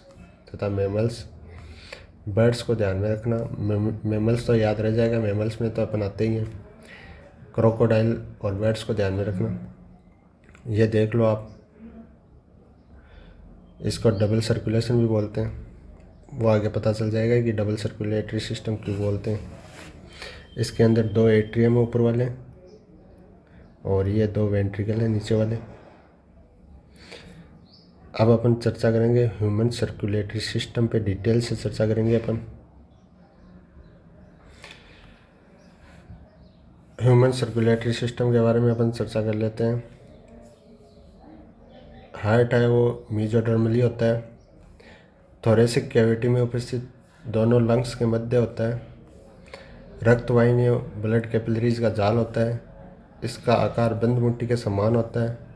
तथा मेमल्स, बर्ड्स को ध्यान में रखना, मेमल्स तो याद रह जाएगा, मेमल्स में तो अपन आते ही हैं। क्रोकोडाइल और बर्ड्स को ध्यान में रखना, ये देख लो आप। इसको डबल सर्कुलेशन भी बोलते हैं, वो आगे पता चल जाएगा कि डबल सर्कुलेटरी सिस्टम क्यों बोलते हैं। इसके अंदर 2 एट्रियम है ऊपर वाले और ये 2 वेंट्रिकल हैं नीचे वाले। अब अपन चर्चा करेंगे ह्यूमन सर्कुलेटरी सिस्टम पे, डिटेल से चर्चा करेंगे अपन। ह्यूमन सर्कुलेटरी सिस्टम के बारे में अपन चर्चा कर लेते हैं। हार्ट है वो मेसोडर्मली होता है, थोरेसिक कैविटी में उपस्थित दोनों लंग्स के मध्य होता है। रक्त वाहिनियों ब्लड कैपिलरीज का जाल होता है, इसका आकार बंद मुट्ठी के समान होता है।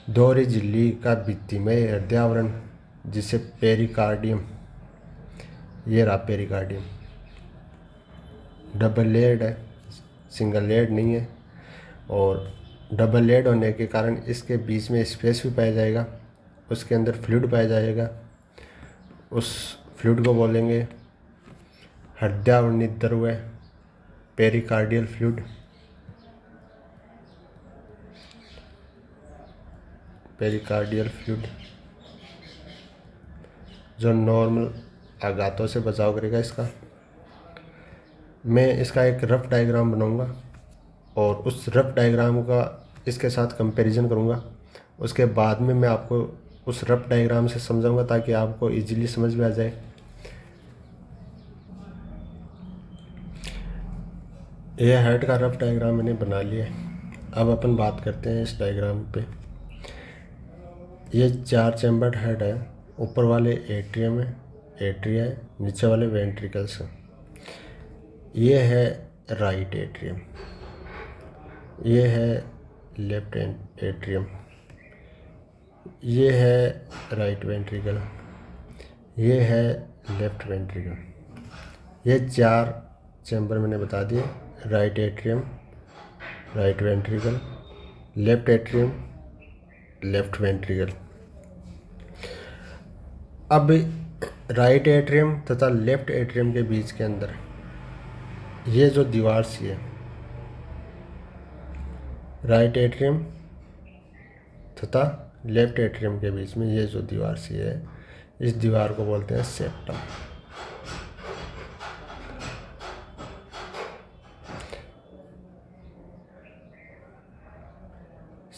दोहरी झिल्ली का भित्तिमय हृदय आवरण जिसे पेरिकार्डियम, ये रहा पेरिकार्डियम, डबल लेयर्ड है, सिंगल लेयर्ड नहीं है। और डबल लेयर्ड होने के कारण इसके बीच में स्पेस भी पाया जाएगा, उसके अंदर फ्लूइड पाया जाएगा, उस फ्लूइड को बोलेंगे हृदयावरणित द्रव्य, पेरिकार्डियल फ्लूइड। पेरिकार्डियल फ्लूइड जो नॉर्मल आघातों से बचाव करेगा इसका। मैं इसका एक रफ डायग्राम बनाऊंगा और उस रफ डायग्राम का इसके साथ कंपैरिजन करूंगा, उसके बाद में मैं आपको उस रफ डायग्राम से समझाऊंगा ताकि आपको इजीली समझ में आ जाए। यह हेड का रफ डायग्राम मैंने बना लिया है। अब अपन बात करते हैं इस डायग्राम पे। ये 4 चैम्बर्ड हेड है, ऊपर वाले एट्रियम है, एट्रिया है, नीचे वाले वेंट्रिकल्स हैं। ये है राइट एट्रियम, ये है लेफ्ट एट्रियम, ये है राइट वेंट्रिकल, ये है लेफ्ट वेंट्रिकल। ये 4 चैम्बर मैंने बता दिए, right atrium, right ventricle, left atrium, left ventricle. अब राइट एट्रियम तथा लेफ्ट एट्रियम के बीच के अंदर ये जो दीवार सी है, राइट एट्रियम तथा लेफ्ट एट्रियम के बीच में ये जो दीवार सी है, इस दीवार को बोलते हैं सेप्टम।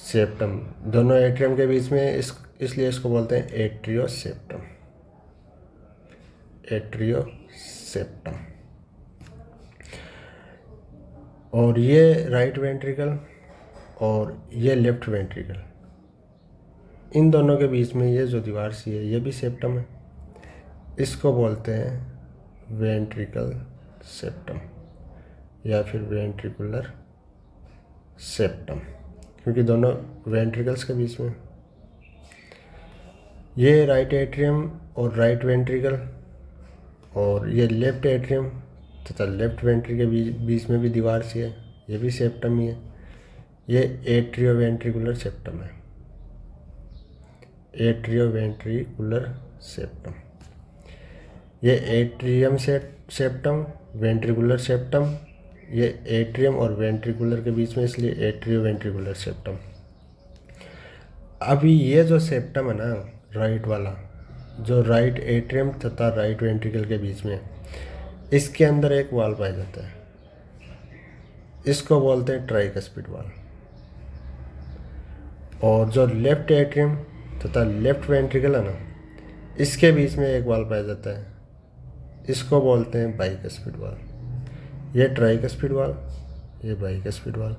सेप्टम दोनों एट्रियम के बीच में, इसलिए इसको बोलते हैं एट्रियोसेप्टम, एट्रियोसेप्टम। और ये राइट वेंट्रिकल और ये लेफ्ट वेंट्रिकल, इन दोनों के बीच में ये जो दीवार सी है, ये भी सेप्टम है, इसको बोलते हैं वेंट्रिकल सेप्टम। या फिर वेंट्रिकुलर सेप्टम, क्योंकि दोनों वेंट्रिकल्स के बीच में। ये राइट एट्रियम और राइट वेंट्रिकल, और ये लेफ्ट एट्रियम तथा लेफ्ट वेंट्री के बीच में भी दीवार सी है, ये भी सेप्टम ही है। ये एट्रियोवेंट्रिकुलर सेप्टम है, एट्रियोवेंट्रिकुलर सेप्टम। ये एट्रियम सेप्टम, वेंट्रिकुलर सेप्टम, ये एट्रियम और वेंट्रिकुलर के बीच में, इसलिए एट्रियोवेंट्रिकुलर सेप्टम। अभी ये जो सेप्टम है ना, राइट वाला, जो राइट एट्रियम तथा राइट वेंट्रिकल के बीच में, इसके अंदर एक वाल पाया जाता है, इसको बोलते हैं ट्राइकस्पिड वाल। और जो लेफ्ट एट्रियम तथा लेफ्ट वेंट्रिकल है ना, इसके बीच में एक वाल पाया जाता है, इसको बोलते हैं बाइकस्पिड वाल। ये ट्राइकस्पिड वाल, ये बाइकस्पिड वाल।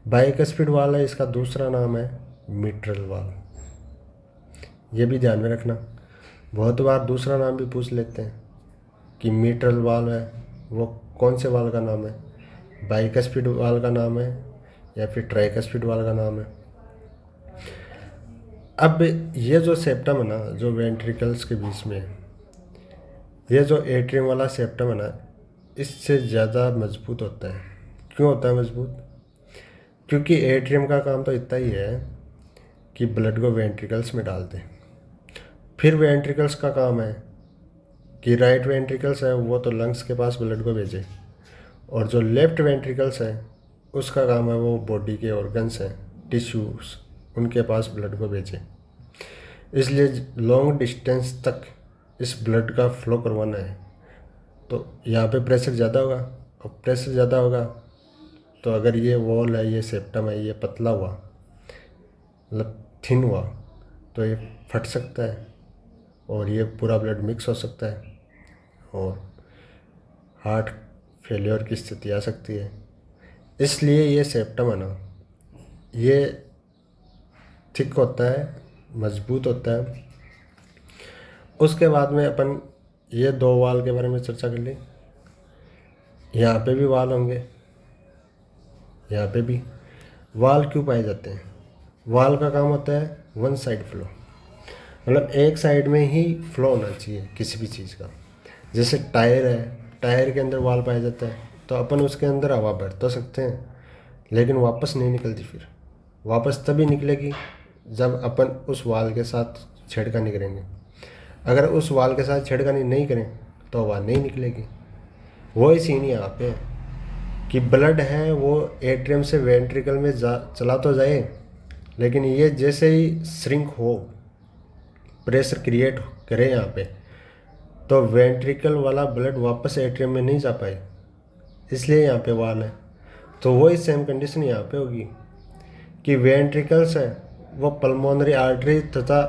बाइकस्पिड वाल है, इसका दूसरा नाम है मिट्रल वाल। ये भी ध्यान में रखना, बहुत बार दूसरा नाम भी पूछ लेते हैं कि मिट्रल वाल है वो कौन से वाल का नाम है, बाइकस्पिड वाल का नाम है या फिर ट्राइकस्पिड वाल का नाम है। अब ये जो सेप्टम है ना, जो वेंट्रिकल्स के बीच में, ये जो एट्रियम वाला सेप्टम है ना, इससे ज़्यादा मजबूत होता है। क्यों होता है मजबूत? क्योंकि एट्रियम का काम तो इतना ही है कि ब्लड को वेंट्रिकल्स में डाल दे। फिर वेंट्रिकल्स का काम है कि राइट वेंट्रिकल्स है वो तो लंग्स के पास ब्लड को भेजे, और जो लेफ्ट वेंट्रिकल्स है उसका काम है वो बॉडी के ऑर्गन्स हैं, टिश्यूज, उनके पास ब्लड को भेजे। इसलिए लॉन्ग डिस्टेंस तक इस ब्लड का फ्लो करवाना है तो यहाँ पे प्रेशर ज़्यादा होगा, और प्रेशर ज़्यादा होगा तो अगर ये वॉल है, ये सेप्टम है, ये पतला हुआ, मतलब थिन हुआ, तो ये फट सकता है और ये पूरा ब्लड मिक्स हो सकता है और हार्ट फेलियर की स्थिति आ सकती है। इसलिए ये सेप्टम है ना, ये थिक होता है, मजबूत होता है। उसके बाद में अपन ये दो वाल के बारे में चर्चा कर ली। यहाँ पे भी वाल होंगे, यहाँ पे भी। वाल क्यों पाए जाते हैं? वाल का काम होता है वन साइड फ्लो, मतलब एक साइड में ही फ्लो होना चाहिए किसी भी चीज़ का। जैसे टायर है, टायर के अंदर वाल पाया जाता है तो अपन उसके अंदर हवा भर तो सकते हैं, लेकिन वापस नहीं निकलती। फिर वापस तभी निकलेगी जब अपन उस वाल के साथ छेड़खानी करेंगे। अगर उस वाल के साथ छेड़खानी नहीं करें तो हवा नहीं निकलेगी। वही सीन यहाँ पे कि ब्लड है वो एट्रियम से वेंट्रिकल में चला तो जाए, लेकिन ये जैसे ही श्रिंक हो, प्रेशर क्रिएट करे यहाँ पे, तो वेंट्रिकल वाला ब्लड वापस एट्रियम में नहीं जा पाए, इसलिए यहाँ पे वाल है। तो वही सेम कंडीशन यहाँ पे होगी कि वेंट्रिकल्स है वो पल्मोनरी आर्टरी तथा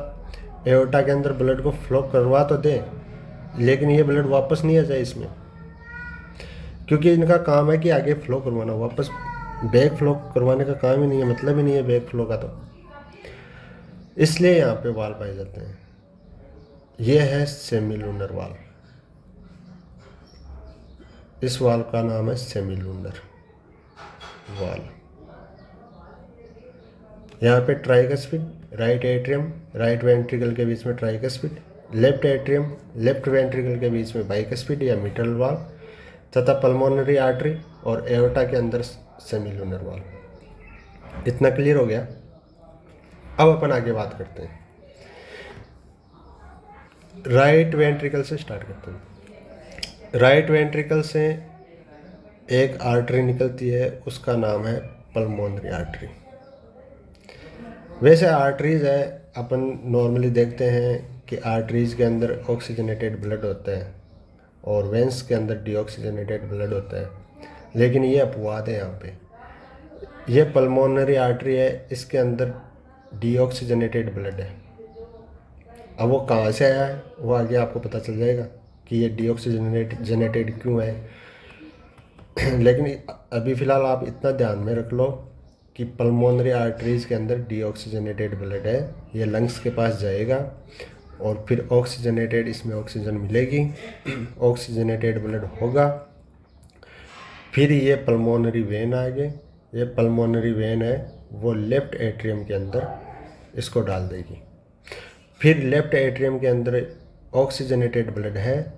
एओर्टा के अंदर ब्लड को फ्लो करवा तो दे, लेकिन ये ब्लड वापस नहीं आ जाए इसमें, क्योंकि इनका काम है कि आगे फ्लो करवाना, वापस बैक फ्लो करवाने का काम ही नहीं है, मतलब ही नहीं है बैक फ्लो का। तो इसलिए यहाँ पे वाल पाए जाते हैं। ये है सेमीलूनर वाल, इस वाल का नाम है सेमीलूनर वाल। यहाँ पे tricuspid, right atrium right ventricle के बीच में tricuspid, left atrium left ventricle के बीच में बाइकस्पिड या मिट्रल वाल, तथा पल्मोनरी आर्टरी और एओर्टा के अंदर सेमीलूनर वाल। इतना क्लियर हो गया? अब अपन आगे बात करते हैं, राइट वेंट्रिकल से स्टार्ट करते हैं। राइट वेंट्रिकल से एक आर्टरी निकलती है, उसका नाम है पल्मोनरी आर्टरी। वैसे आर्टरीज है, अपन नॉर्मली देखते हैं कि आर्टरीज के अंदर ऑक्सीजनेटेड ब्लड होता है और वेंस के अंदर डीऑक्सीजनेटेड ब्लड होता है, लेकिन ये अपवाद है। यहाँ पे ये पल्मोनरी आर्टरी है, इसके अंदर डीऑक्सीजनेटेड ब्लड है। अब वो कहाँ से आया है वो आगे आपको पता चल जाएगा कि ये डीऑक्सीजनेटेड क्यों है। लेकिन अभी फ़िलहाल आप इतना ध्यान में रख लो कि पल्मोनरी आर्टरीज़ के अंदर डीऑक्सीजनेटेड ब्लड है, ये लंग्स के पास जाएगा और फिर ऑक्सीजनेटेड, इसमें ऑक्सीजन मिलेगी, ऑक्सीजनेटेड ब्लड होगा फिर ये पल्मोनरी वेन आ गए, ये पल्मोनरी वेन है वो लेफ्ट एट्रियम के अंदर इसको डाल देगी। फिर लेफ्ट एट्रियम के अंदर ऑक्सीजनेटेड ब्लड है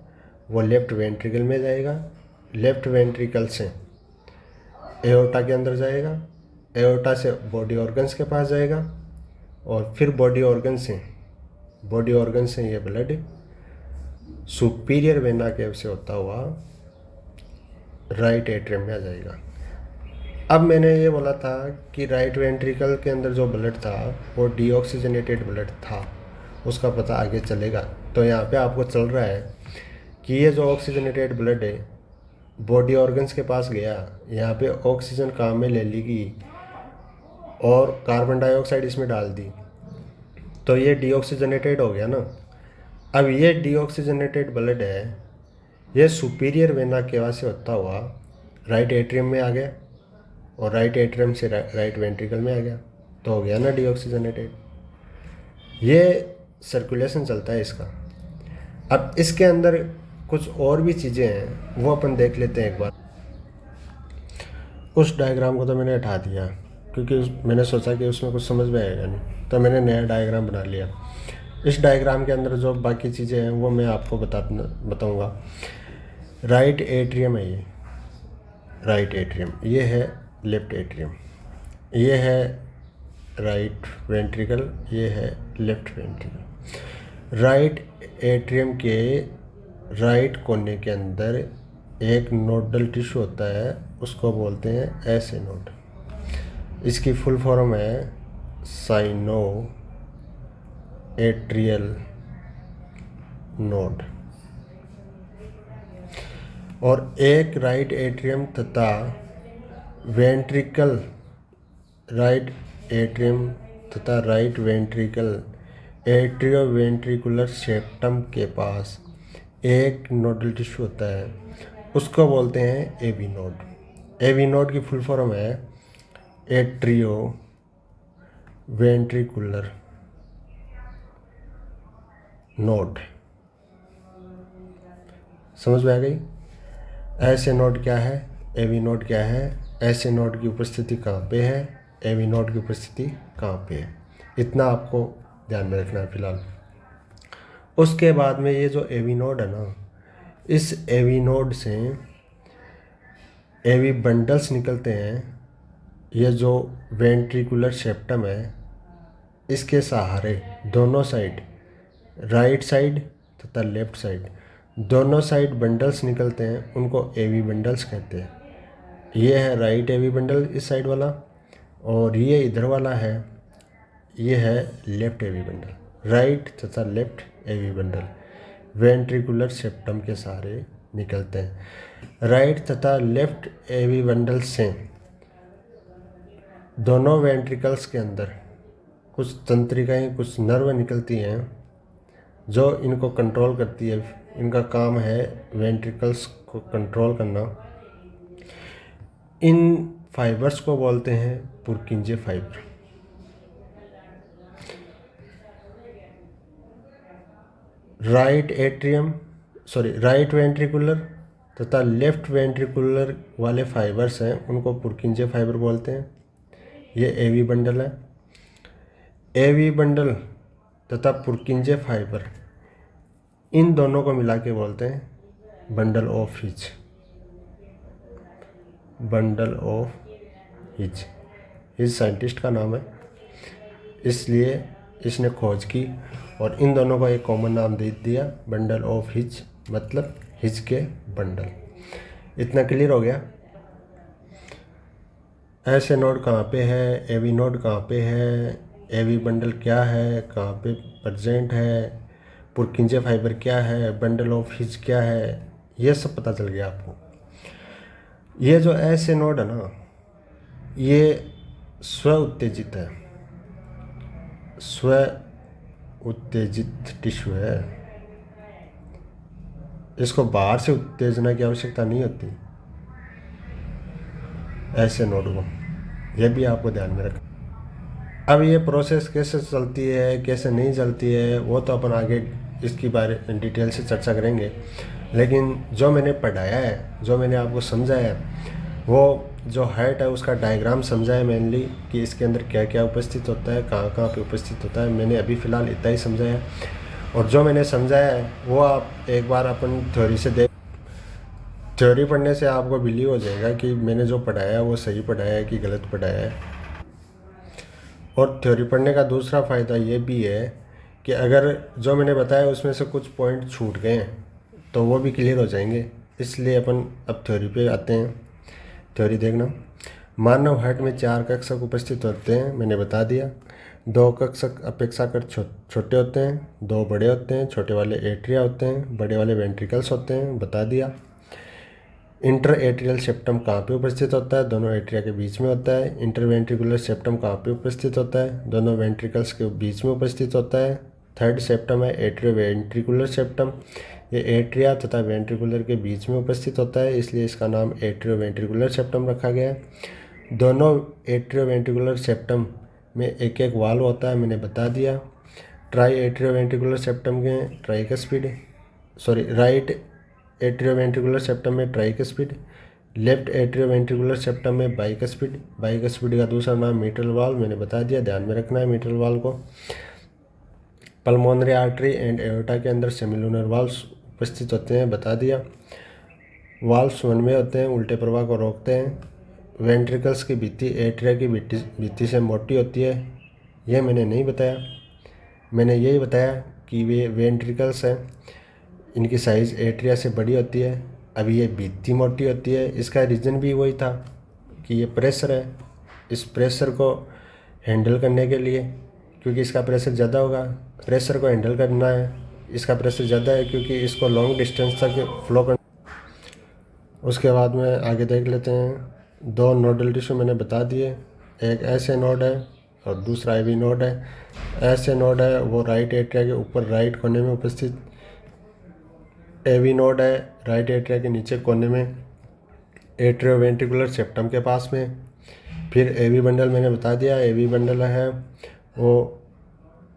वो लेफ्ट वेंट्रिकल में जाएगा, लेफ्ट वेंट्रिकल से एओर्टा के अंदर जाएगा, एओर्टा से बॉडी ऑर्गन्स के पास जाएगा और फिर बॉडी ऑर्गन से ये ब्लड सुपीरियर वेना केव से होता हुआ राइट एट्रियम में आ जाएगा। अब मैंने ये बोला था कि राइट वेंट्रिकल के अंदर जो ब्लड था वो डीऑक्सीजनेटेड ब्लड था, उसका पता आगे चलेगा। तो यहाँ पे आपको चल रहा है कि ये जो ऑक्सीजनेटेड ब्लड है बॉडी ऑर्गन्स के पास गया, यहाँ पे ऑक्सीजन काम में ले ली गई और कार्बन डाइऑक्साइड इसमें डाल दी, तो ये डीऑक्सीजनेटेड हो गया ना। अब ये डीऑक्सीजनेटेड ब्लड है ये सुपीरियर वेना केवा से होता हुआ राइट एट्रियम में आ गया और राइट एट्रियम से राइट वेंट्रिकल में आ गया, तो हो गया ना डीऑक्सीजनेटेड। ये सर्कुलेशन चलता है इसका। अब इसके अंदर कुछ और भी चीज़ें हैं वो अपन देख लेते हैं एक बार। उस डायग्राम को तो मैंने हटा दिया क्योंकि मैंने सोचा कि उसमें कुछ समझ में आएगा नहीं, तो मैंने नया डायग्राम बना लिया। इस डायग्राम के अंदर जो बाकी चीज़ें हैं वो मैं आपको बताऊंगा। राइट एट्रियम है ये, राइट एट्रियम, ये है लेफ्ट एट्रियम, ये है राइट वेंट्रिकल, ये है लेफ्ट वेंट्रिकल। राइट एट्रियम के राइट कोने के अंदर एक नोडल टिश्यू होता है, उसको बोलते हैं ऐसे नोड। इसकी फुल फॉर्म है साइनो एट्रियल नोड। और एक राइट एट्रियम तथा वेंट्रिकल, राइट एट्रियम तथा right ventricle atrio ventricular septum के पास एक नोडल टिश्यू होता है, उसको बोलते हैं एवी नोड। एवी नोड की फुल फॉर्म है एट्रियो वेंट्रिकुलर नोड। समझ में आ गई? ऐसे नोड क्या है, एवी नोड क्या है, ऐसे नोड की उपस्थिति कहाँ पे है, एवी नोड की उपस्थिति कहाँ पे है, इतना आपको ध्यान में रखना है फिलहाल। उसके बाद में ये जो एवी नोड है ना, इस एवी नोड से एवी बंडल्स निकलते हैं। ये जो वेंट्रिकुलर सेप्टम है इसके सहारे दोनों साइड, राइट साइड तथा लेफ्ट साइड, दोनों साइड बंडल्स निकलते हैं, उनको एवी बंडल्स कहते हैं। ये है राइट एवी बंडल इस साइड वाला, और ये इधर वाला है, ये है लेफ्ट एवी बंडल। राइट तथा left AV bundle ventricular septum के सहारे निकलते हैं। राइट तथा लेफ्ट एवी बंडल से दोनों वेंट्रिकल्स के अंदर कुछ तंत्रिकाएं, कुछ नर्व निकलती हैं जो इनको कंट्रोल करती है। इनका काम है वेंट्रिकल्स को कंट्रोल करना। इन फाइबर्स को बोलते हैं पुर्किंजे फाइबर। राइट वेंट्रिकुलर तथा लेफ्ट वेंट्रिकुलर वाले फाइबर्स हैं, उनको पुर्किंजे फाइबर बोलते हैं। ये एवी बंडल है। एवी बंडल तथा पुर्किंजे फाइबर, इन दोनों को मिला के बोलते हैं bundle of hitch. Bundle of hitch, hitch scientist का नाम है, इसलिए इसने खोज की और इन दोनों को एक कॉमन नाम दे दिया बंडल ऑफ हिच, मतलब हिच के बंडल। इतना क्लियर हो गया? ऐसे नोड कहाँ पे है, एवी नोड कहाँ पे है, एवी बंडल क्या है, कहाँ पे प्रेजेंट है, पुर्किंजे फाइबर क्या है, बंडल ऑफ हिच क्या है, ये सब पता चल गया आपको। ये जो ऐसे नोड है ना, ये स्व उत्तेजित है, स्व उत्तेजित टिश्यू है। इसको बाहर से उत्तेजना की आवश्यकता नहीं होती ऐसे नोड को, यह भी आपको ध्यान में रखना। अब ये प्रोसेस कैसे चलती है, कैसे नहीं चलती है, वो तो अपन आगे इसकी बारे डिटेल से चर्चा करेंगे। लेकिन जो मैंने पढ़ाया है, जो मैंने आपको समझाया है, वो जो हेड है उसका डायग्राम समझा है मेनली, कि इसके अंदर क्या क्या उपस्थित होता है, कहाँ कहाँ पे उपस्थित होता है। मैंने अभी फ़िलहाल इतना ही समझाया है, और जो मैंने समझाया है वो आप एक बार अपन थ्योरी से देख, थ्योरी पढ़ने से आपको बिलीव हो जाएगा कि मैंने जो पढ़ाया है वो सही पढ़ाया है कि गलत पढ़ाया है। और थ्योरी पढ़ने का दूसरा फ़ायदा ये भी है कि अगर जो मैंने बताया उसमें से कुछ पॉइंट छूट गए हैं तो वो भी क्लियर हो जाएंगे। इसलिए अपन अब थ्योरी पे आते हैं। थ्योरी देखना। मानव हार्ट में 4 कक्षक उपस्थित होते हैं, मैंने बता दिया। 2 कक्षक अपेक्षाकृत छोटे होते हैं, 2 बड़े होते हैं। छोटे वाले एट्रिया होते हैं, बड़े वाले वेंट्रिकल्स होते हैं, बता दिया। इंटर एट्रियल सेप्टम कहाँ पे उपस्थित होता है? दोनों एट्रिया के बीच में होता है। इंटरवेंट्रिकुलर सेप्टम कहाँ पे उपस्थित होता है? दोनों वेंट्रिकल्स के बीच में उपस्थित होता है। थर्ड सेप्टम है एट्रियो वेंट्रिकुलर सेप्टम। ये एट्रिया तथा वेंट्रिकुलर के बीच में उपस्थित होता है, इसलिए इसका नाम एट्रियो वेंट्रिकुलर सेप्टम रखा गया है। दोनों एट्रियो वेंट्रिकुलर सेप्टम में एक एक वाल्व होता है, मैंने बता दिया। ट्राई एट्रियो वेंट्रिकुलर सेप्टम के राइट एट्रियोवेंट्रिकुलर सेप्टम में ट्राइकस्पिड, लेफ्ट एट्रियोवेंट्रिकुलर सेप्टम में बाइकस्पिड। बाइकस्पिड का दूसरा नाम मिट्रल वाल्व, मैंने बता दिया, ध्यान में रखना है मिट्रल वाल्व को। पल्मोनरी आर्टरी एंड एओर्टा के अंदर सेमिलुनर वाल्व्स उपस्थित होते हैं, बता दिया। वाल्व्स वन में होते हैं, उल्टे प्रवाह को रोकते हैं। वेंट्रिकल्स की भित्ति एट्रिया की भित्ति से मोटी होती है, यह मैंने नहीं बताया। मैंने यही बताया कि वे वेंट्रिकल्स हैं, इनकी साइज़ एट्रिया से बड़ी होती है। अभी ये भित्ति मोटी होती है, इसका रीज़न भी वही था कि ये प्रेशर है। इस प्रेशर को हैंडल करने के लिए, क्योंकि इसका प्रेशर ज़्यादा होगा, प्रेशर को हैंडल करना है, इसका प्रेशर ज़्यादा है क्योंकि इसको लॉन्ग डिस्टेंस तक फ्लो करना। उसके बाद में आगे देख लेते हैं। 2 नोडल टिश्यू मैंने बता दिए, एक ऐसे नोड है और दूसरा एवी नोड है। ऐसे नोड है वो राइट एट्रिया के ऊपर राइट कोने में उपस्थित, एवी नोड है राइट एट्रिया के नीचे कोने में एट्रियोवेंट्रिकुलर सेप्टम के पास में। फिर एवी बंडल मैंने बता दिया, एवी बंडल है वो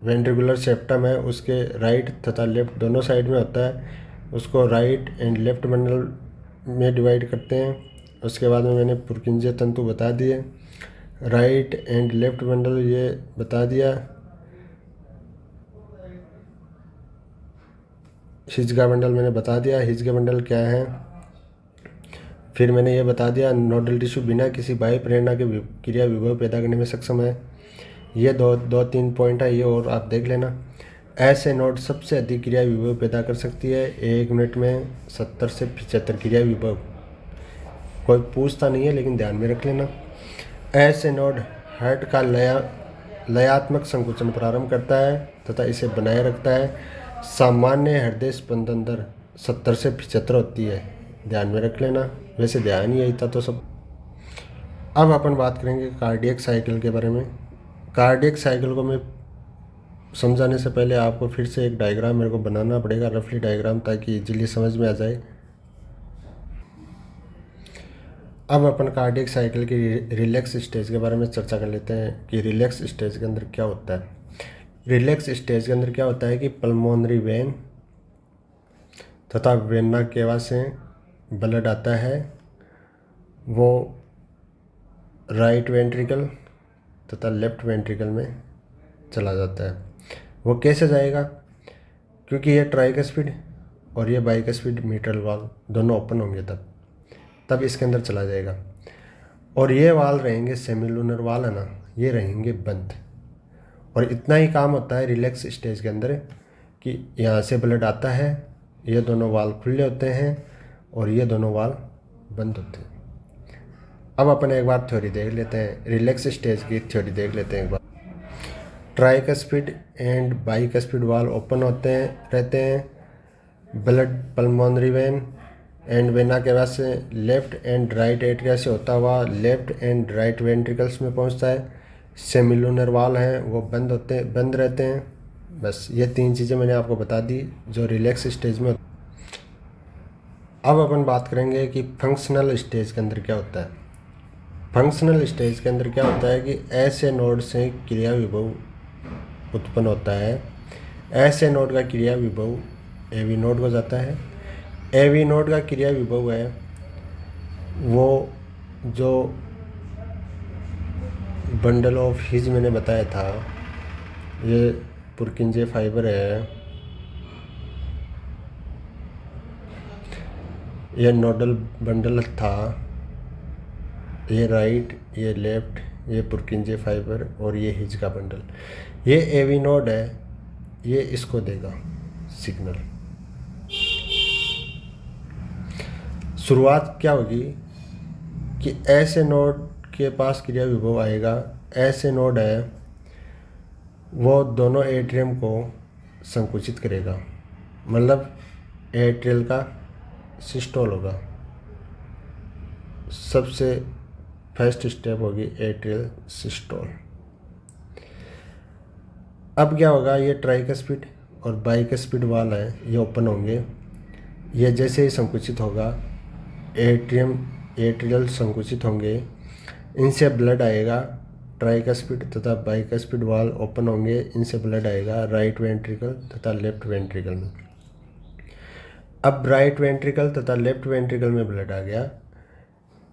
वेंट्रिकुलर सेप्टम है, उसके राइट तथा लेफ्ट दोनों साइड में होता है। उसको राइट एंड लेफ्ट बंडल में डिवाइड करते हैं। उसके बाद में मैंने पुरकिंजे तंतु बता दिए, राइट एंड लेफ्ट बंडल ये बता दिया। हिजगा बंडल मैंने बता दिया, हिजगा बंडल क्या है। फिर मैंने ये बता दिया नोडल टिश्यू बिना किसी बाह्य प्रेरणा के क्रिया विभव पैदा करने में सक्षम है। ये दो तीन पॉइंट है, ये और आप देख लेना। ऐसे नोड सबसे अधिक क्रिया विभव पैदा कर सकती है, 1 मिनट में 70 से 75 क्रिया विभव। कोई पूछता नहीं है लेकिन ध्यान में रख लेना। ऐसे नोड हार्ट का लयात्मक संकुचन प्रारंभ करता है तथा इसे बनाए रखता है। सामान्य हृदय स्पंदन दर 70 से 75 होती है, ध्यान में रख लेना। वैसे ध्यान ही यही था तो सब। अब अपन बात करेंगे कार्डियक साइकिल के बारे में। कार्डियक साइकिल को मैं समझाने से पहले आपको फिर से एक डायग्राम मेरे को बनाना पड़ेगा, रफली डायग्राम, ताकि इजीली समझ में आ जाए। अब अपन कार्डियक साइकिल की रिलैक्स स्टेज के बारे में चर्चा कर लेते हैं कि रिलैक्स स्टेज के अंदर क्या होता है। रिलैक्स स्टेज के अंदर क्या होता है कि पल्मोनरी वेन तथा वेना केवा से ब्लड आता है, वो राइट वेंट्रिकल तथा लेफ्ट वेंट्रिकल में चला जाता है। वो कैसे जाएगा? क्योंकि ये ट्राइकस्पिड और ये बाइकस्पिड मिट्रल वाल्व दोनों ओपन होंगे, तब इसके अंदर चला जाएगा। और ये वाल्व रहेंगे सेमिलुनर वाल है ना, ये रहेंगे बंद। और इतना ही काम होता है रिलैक्स स्टेज के अंदर कि यहाँ से ब्लड आता है, ये दोनों वाल्व खुले होते हैं और ये दोनों वाल्व बंद होते हैं। अब अपन एक बार थ्योरी देख लेते हैं, रिलैक्स स्टेज की थ्योरी देख लेते हैं एक बार। Tricuspid and bicuspid valve open होते हैं रहते हैं। Blood pulmonary vein and vena के बाद से लेफ्ट एंड राइट एट्रिया से होता हुआ लेफ्ट एंड राइट वेंट्रिकल्स में पहुंचता है। सेमिलुनर वाल हैं वो बंद रहते हैं। बस ये 3 चीज़ें मैंने आपको बता दी जो रिलैक्स स्टेज में। अब अपन बात करेंगे कि फंक्शनल स्टेज के अंदर क्या होता है। फंक्शनल स्टेज के अंदर क्या होता है कि ऐसे नोड से क्रिया विभव उत्पन्न होता है। ऐसे नोड का क्रिया विभव एवी नोड को जाता है। एवी नोड का क्रिया विभव है वो जो बंडल ऑफ हिज मैंने बताया था, ये पुरकिंजे फाइबर है, ये नोडल बंडल था, ये राइट, ये लेफ्ट, ये पुरकिंजे फाइबर और ये हिज का बंडल। ये एवी नोड है, ये इसको देगा सिग्नल। शुरुआत क्या होगी कि ऐसे नोड के पास क्रिया विभव आएगा, ऐसे नोड है, वो दोनों एट्रियम को संकुचित करेगा, मतलब एट्रियल का सिस्टोल होगा। सबसे फर्स्ट स्टेप होगी एट्रियल सिस्टोल। अब क्या होगा, ये ट्राइकस्पिड और बाइकस्पिड वाल है, ये ओपन होंगे। ये जैसे ही संकुचित होगा, एट्रियल संकुचित होंगे, इनसे ब्लड आएगा। ट्राइकस्पिड तथा बाइकस्पिड वाल ओपन होंगे, इनसे ब्लड आएगा राइट वेंट्रिकल तथा लेफ्ट वेंट्रिकल में। अब राइट वेंट्रिकल तथा लेफ्ट वेंट्रिकल में ब्लड आ गया,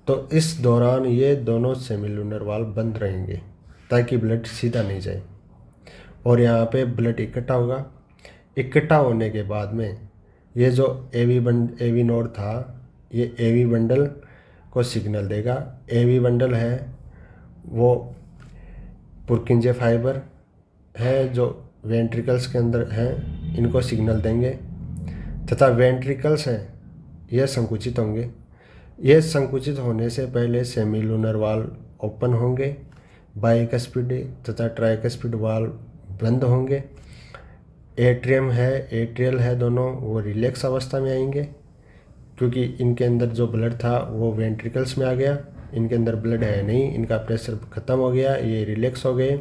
तो इस दौरान ये दोनों सेमिलुनर वाल बंद रहेंगे ताकि ब्लड सीधा नहीं जाए, और यहाँ पे ब्लड इकट्ठा होगा। इकट्ठा होने के बाद में ये जो एवी नोड था, ये एवी बंडल को सिग्नल देगा। एवी बंडल है वो पुरकिंजे फाइबर है जो वेंट्रिकल्स के अंदर हैं, इनको सिग्नल देंगे, तथा वेंट्रिकल्स हैं ये संकुचित होंगे। ये संकुचित होने से पहले सेमिलुनर वाल ओपन होंगे, बाइकस्पिड तथा ट्राइकस्पिड वाल बंद होंगे। एट्रियल है दोनों, वो रिलैक्स अवस्था में आएंगे, क्योंकि इनके अंदर जो ब्लड था वो वेंट्रिकल्स में आ गया, इनके अंदर ब्लड है नहीं, इनका प्रेशर ख़त्म हो गया, ये रिलैक्स हो गए।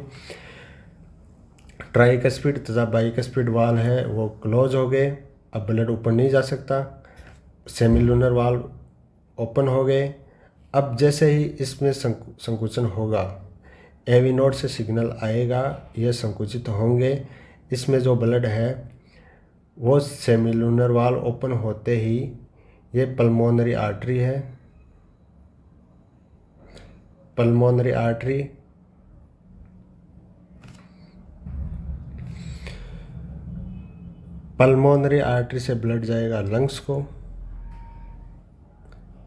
ट्राइकस्पिड तथा बाइकस्पिड वाल है वो क्लोज हो गए, अब ब्लड ऊपर नहीं जा सकता। सेमिलुनर वाल ओपन हो गए। अब जैसे ही इसमें संकुचन होगा, एवी नोड से सिग्नल आएगा, ये संकुचित होंगे। इसमें जो ब्लड है वो सेमिलुनर वाल ओपन होते ही, ये पल्मोनरी आर्टरी है, पल्मोनरी आर्टरी से ब्लड जाएगा लंग्स को,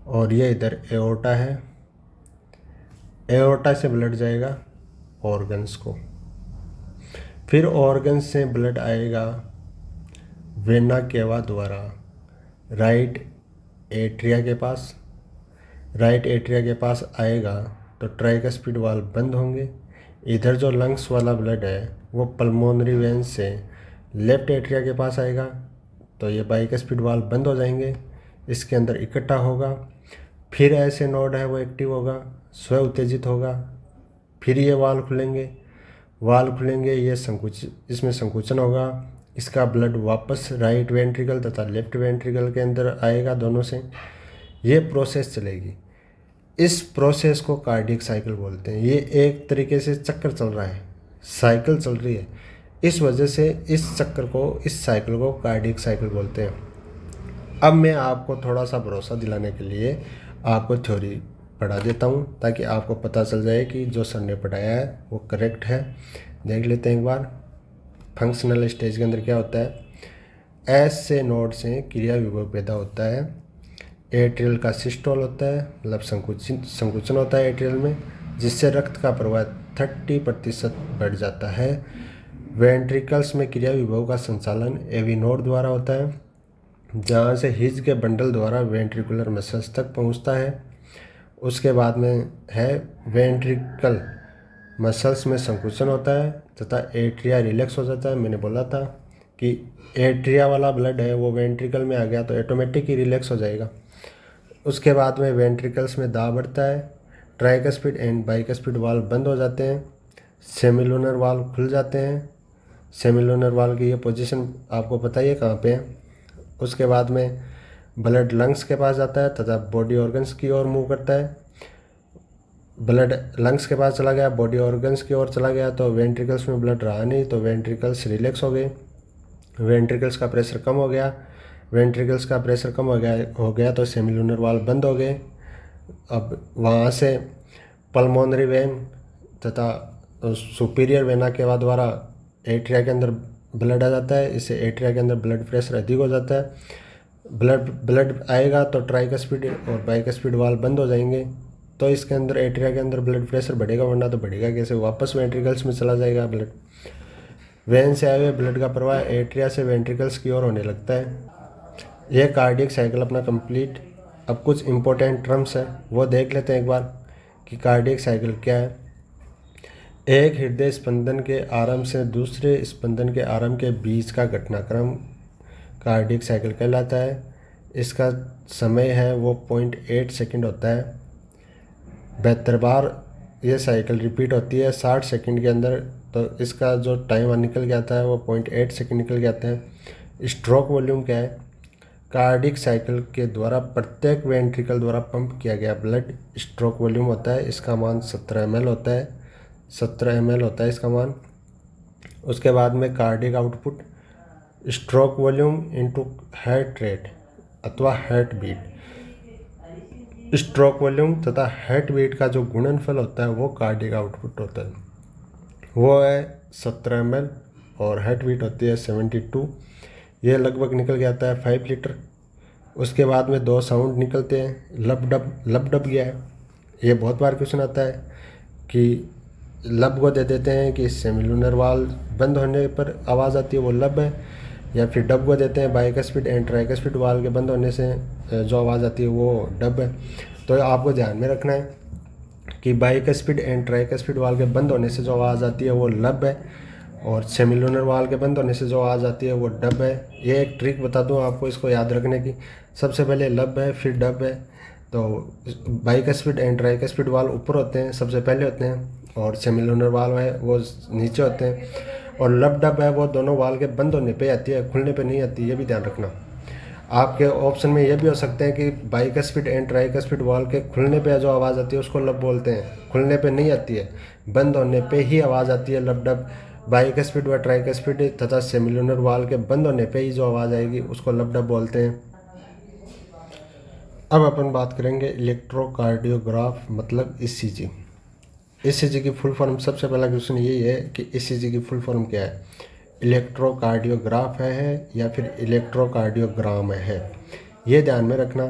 और ये इधर एओर्टा है, एओर्टा से ब्लड जाएगा ऑर्गन्स को। फिर ऑर्गन्स से ब्लड आएगा वेना केवा द्वारा राइट एट्रिया के पास। राइट एट्रिया के पास आएगा तो ट्राइकस्पिड वाल बंद होंगे। इधर जो लंग्स वाला ब्लड है वो पल्मोनरी वेन से लेफ्ट एट्रिया के पास आएगा, तो ये बाइकस्पिड वाल बंद हो जाएंगे, इसके अंदर इकट्ठा होगा। फिर ऐसे नोड है वो एक्टिव होगा, स्व उत्तेजित होगा, फिर ये वाल खुलेंगे, ये इसमें संकुचन होगा, इसका ब्लड वापस राइट वेंट्रिकल तथा लेफ्ट वेंट्रिकल के अंदर आएगा, दोनों से ये प्रोसेस चलेगी। इस प्रोसेस को कार्डियक साइकिल बोलते हैं। ये एक तरीके से चक्कर चल रहा है, साइकिल चल रही है, इस वजह से इस साइकिल को कार्डियक साइकिल बोलते हैं। अब मैं आपको थोड़ा सा भरोसा दिलाने के लिए आपको थ्योरी पढ़ा देता हूँ, ताकि आपको पता चल जाए कि जो सर ने पढ़ाया है वो करेक्ट है। देख लेते हैं एक बार। फंक्शनल स्टेज के अंदर क्या होता है, ऐसे नोड से क्रिया विभव पैदा होता है। एट्रियल का सिस्टोल होता है, मतलब संकुचन होता है एट्रियल में, जिससे रक्त का प्रवाह 30% बढ़ जाता है। वेंट्रिकल्स में क्रिया विभव का संचालन एवी नोड द्वारा होता है, जहाँ से हिज के बंडल द्वारा वेंट्रिकुलर मसल्स तक पहुँचता है। उसके बाद में है वेंट्रिकल मसल्स में संकुचन होता है तथा एट्रिया रिलैक्स हो जाता है। मैंने बोला था कि एट्रिया वाला ब्लड है वो वेंट्रिकल में आ गया तो ऑटोमेटिक ही रिलैक्स हो जाएगा। उसके बाद में वेंट्रिकल्स में दाब बढ़ता है, ट्राइकस्पिड एंड बाइकस्पिड वाल्व बंद हो जाते हैं, सेमिलुनर वाल्व खुल जाते हैं। सेमिलुनर वाल्व की ये पोजीशन आपको पता ही है कहाँ पे है। उसके बाद में ब्लड लंग्स के पास जाता है तथा बॉडी ऑर्गन्स की ओर मूव करता है। ब्लड लंग्स के पास चला गया, बॉडी ऑर्गन्स की ओर चला गया, तो वेंट्रिकल्स में ब्लड रहा नहीं, तो वेंट्रिकल्स रिलैक्स हो गए, वेंट्रिकल्स का प्रेशर कम हो गया। वेंट्रिकल्स का प्रेशर कम हो गया तो सेमिलुनर वाल्व बंद हो गए। अब वहाँ से पल्मोनरी वेन तथा सुपीरियर वेना केवा द्वारा एट्रिया के अंदर ब्लड आ जाता है। इससे एट्रिया के अंदर ब्लड प्रेशर अधिक हो जाता है। ब्लड आएगा तो ट्राइकस्पिड और बाइकस्पिड वाल्व बंद हो जाएंगे, तो इसके अंदर एट्रिया के अंदर ब्लड प्रेशर बढ़ेगा, वरना तो बढ़ेगा कैसे, वापस वेंट्रिकल्स में चला जाएगा ब्लड। वेन से आए हुए ब्लड का प्रवाह एट्रिया से वेंट्रिकल्स की ओर होने लगता है। यह कार्डियक साइकिल अपना कंप्लीट। अब कुछ इंपॉर्टेंट टर्म्स है वो देख लेते हैं एक बार कि कार्डियक साइकिल क्या है। एक हृदय स्पंदन के आरंभ से दूसरे स्पंदन के आरंभ के बीच का घटनाक्रम कार्डियक साइकिल कहलाता है। इसका समय है वो 0.8 सेकंड होता है। 72 बार ये साइकिल रिपीट होती है 60 सेकंड के अंदर, तो इसका जो टाइम निकल गया था है वो 0.8 सेकंड निकल गया है। स्ट्रोक वॉल्यूम क्या है? कार्डियक साइकिल के द्वारा प्रत्येक वेंट्रिकल द्वारा पंप किया गया ब्लड स्ट्रोक वॉल्यूम होता है। इसका मान 17 ml होता है। 17 ml होता है इसका मान। उसके बाद में cardiac output stroke volume into heart rate अथवा हार्ट बीट। स्ट्रोक वॉल्यूम तथा हार्ट बीट का जो गुणनफल होता है वो कार्डियक आउटपुट होता है, वो है 17 ml और हार्ट बीट होती है 72। ये लगभग निकल जाता है 5 लीटर। उसके बाद में 2 साउंड निकलते हैं, लब डब गया है। ये बहुत बार क्वेश्चन आता है कि लब को दे देते हैं कि सेमिलुनर वाल्व बंद होने पर आवाज़ आती है वो लब है, या फिर डब को देते हैं बाइकस्पिड एंड ट्राइकस्पिड वाल्व के बंद होने से जो आवाज़ आती है वो डब है। तो आपको ध्यान में रखना है कि बाइकस्पिड एंड ट्राइकस्पिड वाल्व के बंद होने से जो आवाज़ आती है वो लब है, और सेमिलुनर वाल्व के बंद होने से जो आवाज़ आती है वो डब है। ये एक ट्रिक बता दूं आपको इसको याद रखने की। सबसे पहले लब है फिर डब है। तो बाइकस्पिड एंड ट्राइकस्पिड वाल्व ऊपर होते हैं, सबसे पहले होते हैं, और सेमिलुनर वाल्व है वो नीचे होते हैं, और लब डब है वो दोनों वाल्व के बंद होने पे आती है, खुलने पे नहीं आती। ये भी ध्यान रखना। आपके ऑप्शन में ये भी हो सकते हैं कि बाइकस्पिड एंड ट्राइकस्पिड वाल्व के खुलने पे जो आवाज़ आती है उसको लब बोलते हैं, खुलने पे नहीं आती है, बंद होने पे ही आवाज़ आती है लब डब। बाइकस्पिड व ट्राइकस्पिड तथा सेमिलुनर वाल्व के बंद होने पे ही जो आवाज़ आएगी उसको लब डब बोलते हैं। अब अपन बात करेंगे इलेक्ट्रोकार्डियोग्राफ मतलब ईसीजी। ईसीजी की फुल फॉर्म, सबसे पहला क्वेश्चन यही है कि ईसीजी की फुल फॉर्म क्या है? इलेक्ट्रोकार्डियोग्राफ है या फिर इलेक्ट्रोकार्डियोग्राम है? ये ध्यान में रखना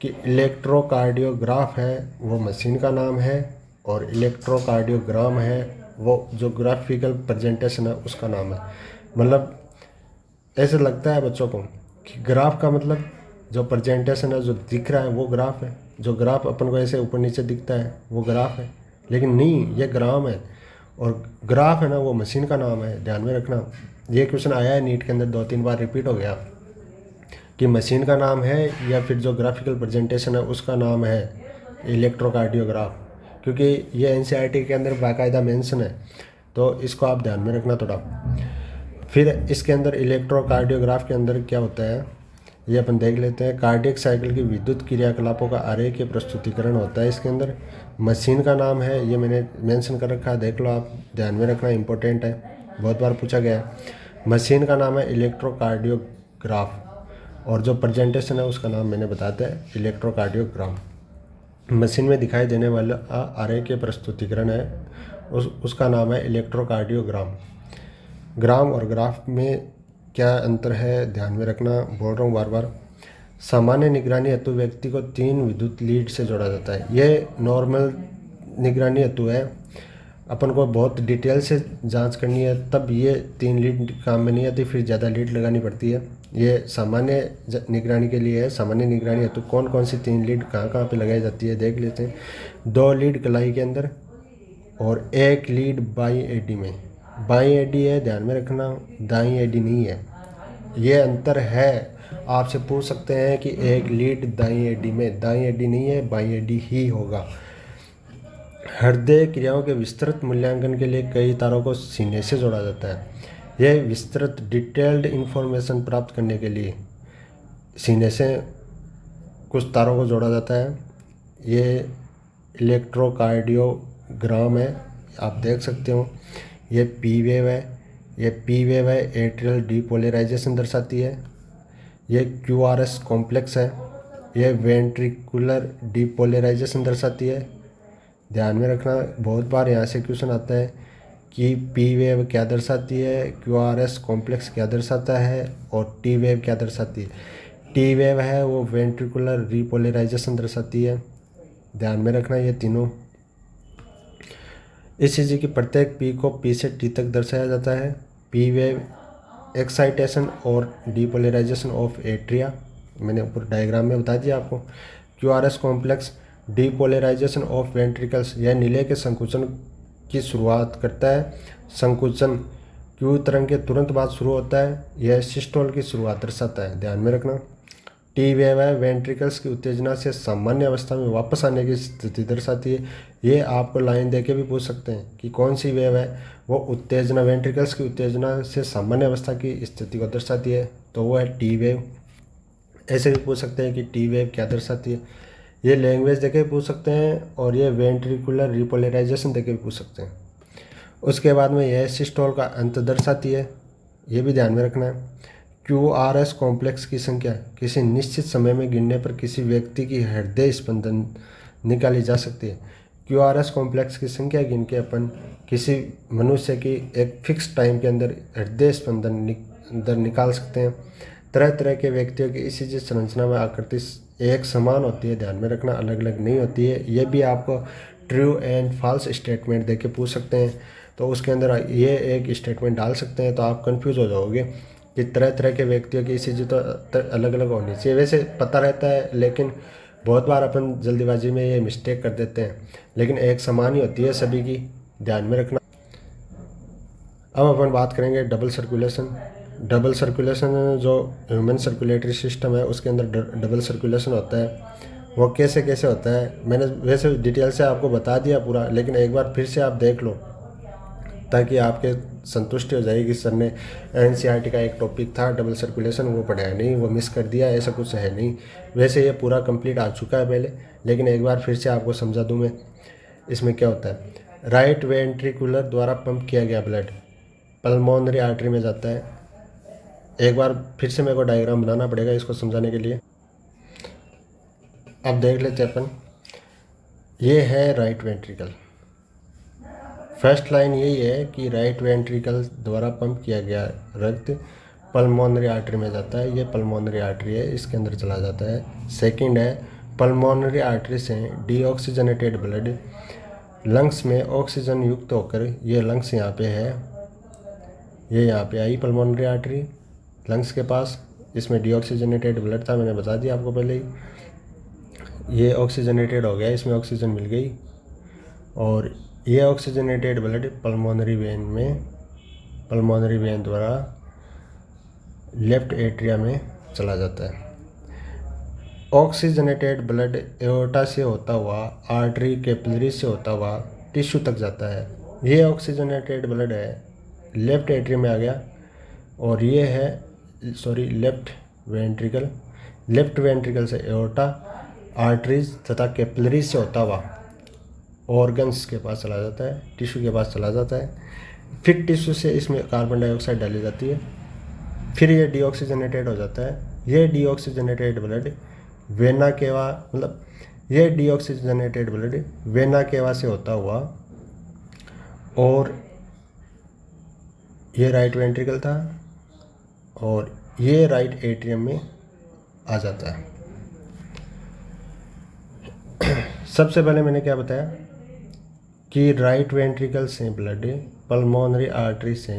कि इलेक्ट्रोकार्डियोग्राफ है वो मशीन का नाम है, और इलेक्ट्रोकार्डियोग्राम है वो जो ग्राफिकल प्रेजेंटेशन है उसका नाम है। मतलब ऐसे लगता है बच्चों को कि ग्राफ का मतलब जो प्रेजेंटेशन है, जो दिख रहा है वो ग्राफ है, जो ग्राफ अपन को ऐसे ऊपर नीचे दिखता है वो ग्राफ है, लेकिन नहीं, ये ग्राम है। और ग्राफ है ना वो मशीन का नाम है, ध्यान में रखना। ये क्वेश्चन आया है नीट के अंदर 2-3 बार रिपीट हो गया कि मशीन का नाम है या फिर जो ग्राफिकल प्रेजेंटेशन है उसका नाम है इलेक्ट्रोकार्डियोग्राफ, क्योंकि ये एनसीईआरटी के अंदर बाकायदा मेंशन है, तो इसको आप ध्यान में रखना थोड़ा। फिर इसके अंदर इलेक्ट्रोकार्डियोग्राफ के अंदर क्या होता है ये अपन देख लेते हैं। कार्डियक साइकिल की विद्युत क्रियाकलापों का आरेखीय प्रस्तुतिकरण होता है इसके अंदर। मशीन का नाम है, ये मैंने मेंशन कर रखा है, देख लो आप, ध्यान में रखना, इंपॉर्टेंट है, बहुत बार पूछा गया है। मशीन का नाम है इलेक्ट्रोकार्डियोग्राफ, और जो प्रेजेंटेशन है उसका नाम मैंने बताया है इलेक्ट्रोकार्डियोग्राम। मशीन में दिखाई देने वाला आरेखीय प्रस्तुतिकरण है उसका नाम है इलेक्ट्रोकार्डियोग्राम। ग्राम और ग्राफ में क्या अंतर है ध्यान में रखना, बोल रहा हूँ बार बार। सामान्य निगरानी हेतु व्यक्ति को 3 विद्युत लीड से जोड़ा जाता है। ये नॉर्मल निगरानी हेतु है, अपन को बहुत डिटेल से जांच करनी है तब ये 3 लीड काम में नहीं आती, फिर ज़्यादा लीड लगानी पड़ती है। ये सामान्य निगरानी के लिए है। सामान्य निगरानी हेतु कौन कौन सी 3 लीड कहाँ कहाँ पे लगाई जाती है देख लेते हैं। 2 लीड कलाई के अंदर और 1 लीड बाई एडी में। बाई एडी है, ध्यान में रखना, दाई एडी नहीं है, ये अंतर है। आपसे पूछ सकते हैं कि 1 लीड दाई एडी में, दाई एडी नहीं है, बाई एडी ही होगा। हृदय क्रियाओं के विस्तृत मूल्यांकन के लिए कई तारों को सीने से जोड़ा जाता है। यह विस्तृत डिटेल्ड इन्फॉर्मेशन प्राप्त करने के लिए सीने से कुछ तारों को जोड़ा जाता है। ये इलेक्ट्रोकार्डियोग्राम है, आप देख सकते हो। ये पी वेव है, ये पी वेव है, एट्रियल डीपोलराइजेशन दर्शाती है। ये क्यूआरएस कॉम्प्लेक्स है, यह वेंट्रिकुलर डीपोलराइजेशन दर्शाती है। ध्यान में रखना, बहुत बार यहाँ से क्वेश्चन आता है कि पी वेव क्या दर्शाती है, क्यूआरएस कॉम्प्लेक्स क्या दर्शाता है और टी वेव क्या दर्शाती है। टी वेव है वो वेंट्रिकुलर रीपोलराइजेशन दर्शाती है। ध्यान में रखना ये तीनों। ईसीजी की प्रत्येक पी को पी से टी तक दर्शाया जाता है। पी वेव एक्साइटेशन और डीपोलराइजेशन ऑफ एट्रिया, मैंने ऊपर डायग्राम में बता दिया आपको। QRS complex depolarization of ventricles, यह नीले के संकुचन की शुरुआत करता है। संकुचन क्यू तरंग के तुरंत बाद शुरू होता है। यह सिस्टोल की शुरुआत दर्शाता है। ध्यान में रखना। टी वेव है वेंट्रिकल्स की उत्तेजना से सामान्य अवस्था में वापस आने की स्थिति दर्शाती है। ये आपको लाइन देके भी पूछ सकते हैं कि कौन सी वेव है वो उत्तेजना, वेंट्रिकल्स की उत्तेजना से सामान्य अवस्था की स्थिति को दर्शाती है, तो वो है टी वेव। ऐसे भी पूछ सकते हैं कि टी वेव क्या दर्शाती है। ये लैंग्वेज देके भी पूछ सकते हैं और ये वेंट्रिकुलर रिपोलराइजेशन देके भी पूछ सकते हैं। उसके बाद में यह सिस्टोल का अंत दर्शाती है, ये भी ध्यान में रखना है। क्यूआरएस कॉम्प्लेक्स की संख्या किसी निश्चित समय में गिनने पर किसी व्यक्ति की हृदय स्पंदन निकाली जा सकती है। क्यूआरएस कॉम्प्लेक्स की संख्या गिन के अपन किसी मनुष्य की एक फिक्स टाइम के अंदर हृदय स्पंदन दर निकाल सकते हैं। तरह तरह के व्यक्तियों की ईसीजी संरचना में आकृति एक समान होती है। ध्यान में रखना, अलग अलग नहीं होती है। ये भी आपको ट्रू एंड फॉल्स स्टेटमेंट देके पूछ सकते हैं, तो उसके अंदर ये एक स्टेटमेंट डाल सकते हैं तो आप कंफ्यूज हो जाओगे कि तरह तरह के व्यक्तियों की ईसीजी तो अलग अलग होनी चाहिए। वैसे पता रहता है लेकिन बहुत बार अपन जल्दीबाजी में ये मिस्टेक कर देते हैं, लेकिन एक समान ही होती है सभी की। ध्यान में रखना। अब अपन बात करेंगे डबल सर्कुलेशन। डबल सर्कुलेशन जो ह्यूमन सर्कुलेटरी सिस्टम है उसके अंदर डबल सर्कुलेशन होता है। वो कैसे कैसे होता है मैंने वैसे डिटेल से आपको बता दिया पूरा, लेकिन एक बार फिर से आप देख लो ताकि आपके संतुष्टि हो जाएगी। सर ने एनसीईआरटी का एक टॉपिक था डबल सर्कुलेशन, वो पढ़ाया नहीं, वो मिस कर दिया, ऐसा कुछ है नहीं। वैसे ये पूरा कंप्लीट आ चुका है पहले, लेकिन एक बार फिर से आपको समझा दूँ मैं। इसमें क्या होता है, राइट वेंट्रिकुलर द्वारा पंप किया गया ब्लड पल्मोनरी आर्टरी में जाता है। एक बार फिर से मेरे को डायग्राम बनाना पड़ेगा इसको समझाने के लिए। अब देख लेते हैं अपन। ये है राइट वेंट्रिकल। फर्स्ट लाइन यही है कि राइट वेंट्रिकल द्वारा पंप किया गया रक्त पल्मोनरी आर्टरी में जाता है। ये पल्मोनरी आर्टरी है, इसके अंदर चला जाता है। सेकंड है पल्मोनरी आर्टरी से डीऑक्सीजनेटेड ब्लड लंग्स में ऑक्सीजन युक्त होकर, ये लंग्स यहाँ पे है, ये यहाँ पे आई पल्मोनरी आर्टरी लंग्स के पास। इसमें डीऑक्सीजनेटेड ब्लड था, मैंने बता दिया आपको पहले ही। ये ऑक्सीजनेटेड हो गया, इसमें ऑक्सीजन मिल गई और ये ऑक्सीजनेटेड ब्लड पल्मोनरी वेन द्वारा लेफ्ट एट्रिया में चला जाता है। ऑक्सीजनेटेड ब्लड एओर्टा से होता हुआ आर्टरी कैपिलरी से होता हुआ टिश्यू तक जाता है। ये ऑक्सीजनेटेड ब्लड है लेफ्ट एट्रियम में आ गया और ये है लेफ्ट वेंट्रिकल से एओर्टा, आर्टरीज तथा कैपिलरी से होता हुआ ऑर्गन्स के पास चला जाता है, टिश्यू के पास चला जाता है। फिर टिश्यू से इसमें कार्बन डाइऑक्साइड डाली जाती है, फिर ये डीऑक्सीजनेटेड हो जाता है। ये डीऑक्सीजनेटेड ब्लड वेना केवा, मतलब ये डीऑक्सीजनेटेड ब्लड वेना केवा से होता हुआ, और ये राइट वेंट्रिकल था और ये राइट एट्रियम में आ जाता है। सबसे पहले मैंने क्या बताया कि राइट वेंट्रिकल से ब्लड पल्मोनरी आर्टरी से,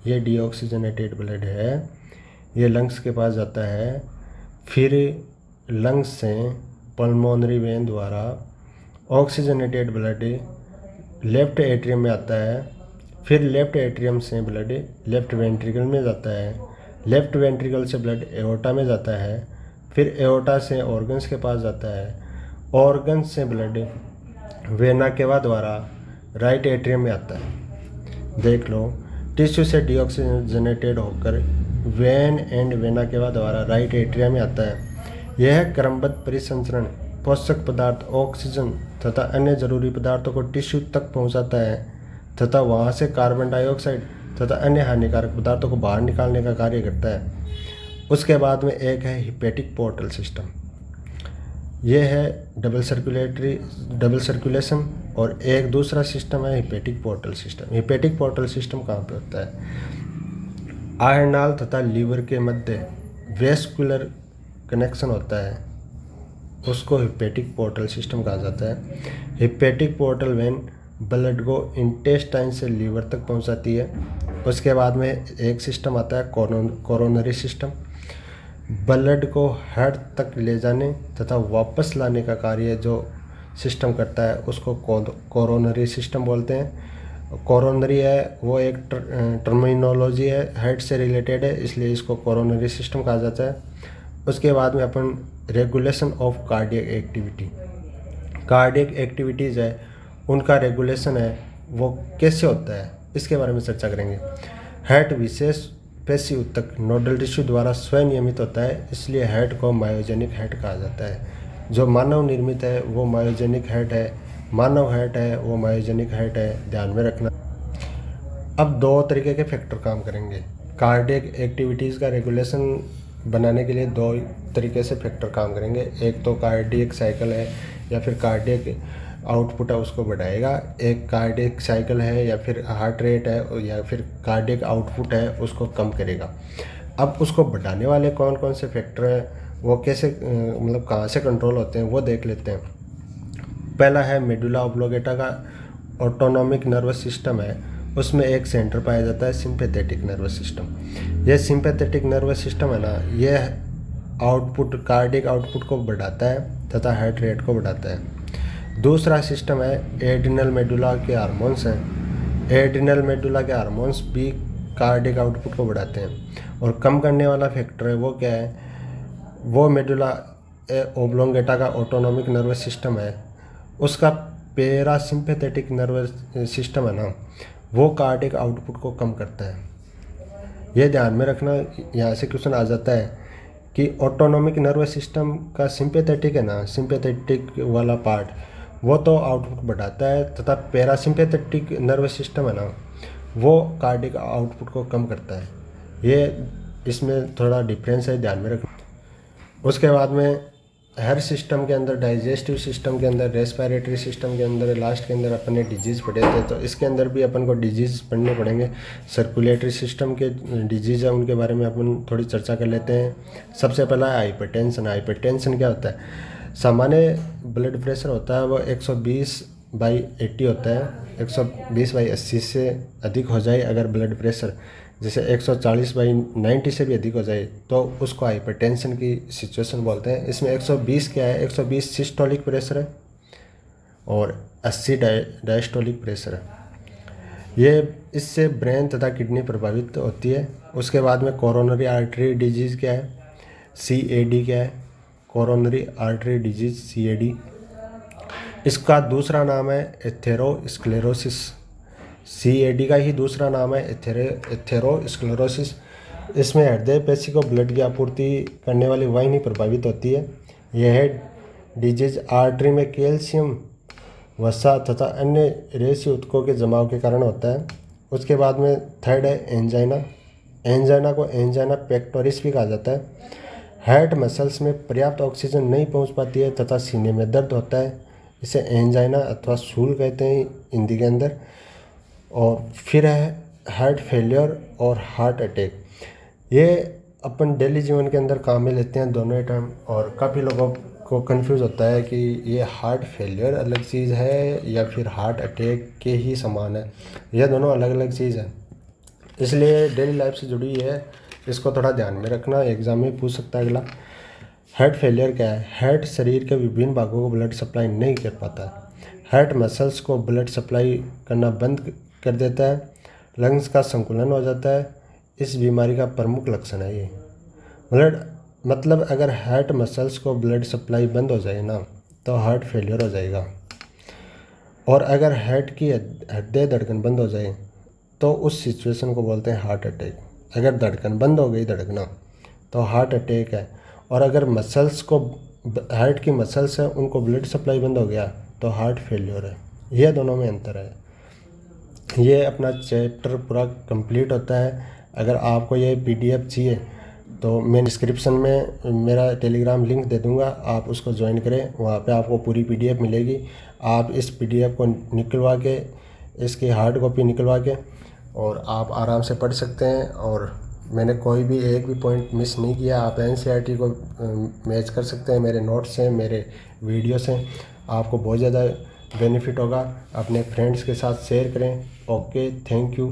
ये डीऑक्सीजनेटेड ब्लड है, ये लंग्स के पास जाता है। फिर लंग्स से पल्मोनरी वेन द्वारा ऑक्सीजनेटेड ब्लड लेफ्ट एट्रियम में आता है। फिर लेफ्ट एट्रियम से ब्लड लेफ्ट वेंट्रिकल में जाता है। लेफ्ट वेंट्रिकल से ब्लड एओर्टा में जाता है। फिर एओर्टा से ऑर्गन्स के पास जाता है। ऑर्गन्स से ब्लड वेना केवा द्वारा राइट एट्रियम में आता है। देख लो, टिश्यू से डीऑक्सीजनेटेड होकर वेन एंड वेना केवा द्वारा राइट एट्रियम में आता है। यह क्रमबद्ध परिसंचरण पोषक पदार्थ, ऑक्सीजन तथा अन्य जरूरी पदार्थों को टिश्यू तक पहुंचाता है तथा वहां से कार्बन डाइऑक्साइड तथा अन्य हानिकारक पदार्थों को बाहर निकालने का कार्य करता है। उसके बाद में एक है हिपेटिक पोर्टल सिस्टम। ये है डबल सर्कुलेशन। और एक दूसरा सिस्टम है hepatic portal system. Hepatic portal system कहाँ पे होता है? आहार नाल तथा लीवर के मध्य वेस्कुलर कनेक्शन होता है, उसको हिपेटिक पोर्टल सिस्टम कहा जाता है। हिपेटिक पोर्टल वेन ब्लड को इंटेस्टाइन से लीवर तक पहुंचाती है। उसके बाद में एक सिस्टम आता है कोरोनरी सिस्टम। ब्लड को हार्ट तक ले जाने तथा वापस लाने का कार्य जो सिस्टम करता है उसको कोरोनरी सिस्टम बोलते हैं। कोरोनरी है वो एक टर्मिनोलॉजी है, हार्ट से रिलेटेड है, इसलिए इसको कोरोनरी सिस्टम कहा जाता है। उसके बाद में अपन regulation of cardiac activity, cardiac activities है उनका रेगुलेशन है वो कैसे होता है इसके बारे में चर्चा करेंगे। हार्ट विशेष पेशी ऊतक नोडल टिश्यू द्वारा स्वयं नियमित होता है, इसलिए हार्ट को मायोजेनिक हार्ट कहा जाता है। जो मानव निर्मित है वो मायोजेनिक हार्ट है, मानव हार्ट है वो मायोजेनिक हार्ट है, ध्यान में रखना। अब दो तरीके के फैक्टर काम करेंगे। कार्डियक एक्टिविटीज़ का रेगुलेशन बनाने के लिए दो तरीके से फैक्टर काम करेंगे। एक तो कार्डियक साइकिल है या फिर कार्डियक आउटपुट है उसको बढ़ाएगा, एक कार्डियक साइकिल है या फिर हार्ट रेट है या फिर कार्डियक आउटपुट है उसको कम करेगा। अब उसको बढ़ाने वाले कौन कौन से फैक्टर हैं वो कैसे मतलब कहाँ से कंट्रोल होते हैं वो देख लेते हैं। पहला है मेडुला ऑब्लोंगेटा का ऑटोनोमिक नर्वस सिस्टम है, उसमें एक सेंटर पाया जाता है सिंपैथेटिक नर्वस सिस्टम। यह सिंपैथेटिक नर्वस सिस्टम है ना, यह आउटपुट कार्डियक आउटपुट को बढ़ाता है तथा हार्ट रेट को बढ़ाता है। दूसरा सिस्टम है एड्रिनल मेडुला के हार्मोन्स हैं। एड्रिनल मेडुला के हार्मोन्स भी कार्डियक आउटपुट को बढ़ाते हैं। और कम करने वाला फैक्टर है वो क्या है, वो मेडुला ओब्लोंगेटा का ऑटोनोमिक नर्वस सिस्टम है, उसका पैरासिम्पैथेटिक नर्वस सिस्टम है ना, वो कार्डियक आउटपुट को कम करता है। ये ध्यान में रखना, यहाँ से क्वेश्चन आ जाता है कि ऑटोनोमिक नर्वस सिस्टम का सिंपैथेटिक है ना, सिंपैथेटिक वाला पार्ट वो तो आउटपुट बढ़ाता है तथा पैरासिम्पैथेटिक नर्वस सिस्टम है ना वो कार्डियक आउटपुट को कम करता है। ये इसमें थोड़ा डिफरेंस है, ध्यान में रखना। उसके बाद में हर सिस्टम के अंदर, डाइजेस्टिव सिस्टम के अंदर, रेस्पिरेटरी सिस्टम के अंदर, लास्ट के अंदर अपन ने डिजीज़ पढ़े थे, तो इसके अंदर भी अपन को डिजीज़ पढ़ने पड़ेंगे। सर्कुलेटरी सिस्टम के डिजीज़ है उनके बारे में अपन थोड़ी चर्चा कर लेते हैं। सबसे पहला है हाइपरटेंशन। हाइपरटेंशन क्या होता है? सामान्य ब्लड प्रेशर होता है वो 120/80 होता है। 120/80 से अधिक हो जाए अगर ब्लड प्रेशर, जैसे 140/90 से भी अधिक हो जाए तो उसको हाइपरटेंशन की सिचुएशन बोलते हैं। इसमें 120 क्या है, 120 सिस्टोलिक प्रेशर है और 80 डायस्टोलिक प्रेशर है। ये इससे ब्रेन तथा किडनी प्रभावित होती है। उसके बाद में कोरोनरी आर्टरी डिजीज़ क्या है, CAD क्या है, कोरोनरी आर्टरी डिजीज़ CAD। इसका दूसरा नाम है एथेरोस्क्लेरोसिस। CAD का ही दूसरा नाम है एथेरोस्क्लेरोसिस। इसमें हृदय पेशी को ब्लड की आपूर्ति करने वाली वाहिनी प्रभावित होती है। यह डिजीज आर्टरी में कैल्शियम, वसा तथा अन्य रेसी ऊतकों के जमाव के कारण होता है। उसके बाद में थर्ड है एंजाइना। एंजाइना को एंजाइना पेक्टोरिस भी कहा जाता है। हार्ट मसल्स में पर्याप्त ऑक्सीजन नहीं पहुंच पाती है तथा सीने में दर्द होता है, इसे एंजाइना अथवा शूल कहते हैं हिंदी के अंदर। और फिर है हार्ट फेलियर और हार्ट अटैक। ये अपन डेली जीवन के अंदर काम में लेते हैं दोनों ही टर्म, और काफ़ी लोगों को कंफ्यूज होता है कि ये हार्ट फेलियर अलग चीज़ है या फिर हार्ट अटैक के ही समान है। यह दोनों अलग अलग चीज़ है, इसलिए डेली लाइफ से जुड़ी है, इसको थोड़ा ध्यान में रखना, एग्जाम में पूछ सकता है अगला। हार्ट फेलियर क्या है? हार्ट शरीर के विभिन्न भागों को ब्लड सप्लाई नहीं कर पाता है। हार्ट मसल्स को ब्लड सप्लाई करना बंद कर देता है, लंग्स का संकुलन हो जाता है। इस बीमारी का प्रमुख लक्षण है ये मतलब अगर हार्ट मसल्स को ब्लड सप्लाई बंद हो जाए ना तो हार्ट फेलियर हो जाएगा। और अगर हार्ट की हृदय धड़कन बंद हो जाए तो उस सिचुएशन को बोलते हैं हार्ट अटैक। अगर धड़कन बंद हो गई धड़कना तो हार्ट अटैक है। और अगर मसल्स को, हार्ट की मसल्स है उनको ब्लड सप्लाई बंद हो गया तो हार्ट फेलियर है। यह दोनों में अंतर है। ये अपना चैप्टर पूरा कंप्लीट होता है। अगर आपको ये PDF चाहिए तो मैं डिस्क्रिप्शन में मेरा टेलीग्राम लिंक दे दूंगा, आप उसको ज्वाइन करें। वहाँ पे आपको पूरी PDF मिलेगी। आप इस PDF को निकलवा के, इसकी हार्ड कॉपी निकलवा के और आप आराम से पढ़ सकते हैं। और मैंने कोई भी एक भी पॉइंट मिस नहीं किया। आप NCERT को मैच कर सकते हैं। मेरे नोट्स हैं, मेरे वीडियोस हैं, आपको बहुत ज़्यादा बेनिफिट होगा। अपने फ्रेंड्स के साथ शेयर करें। Okay, thank you.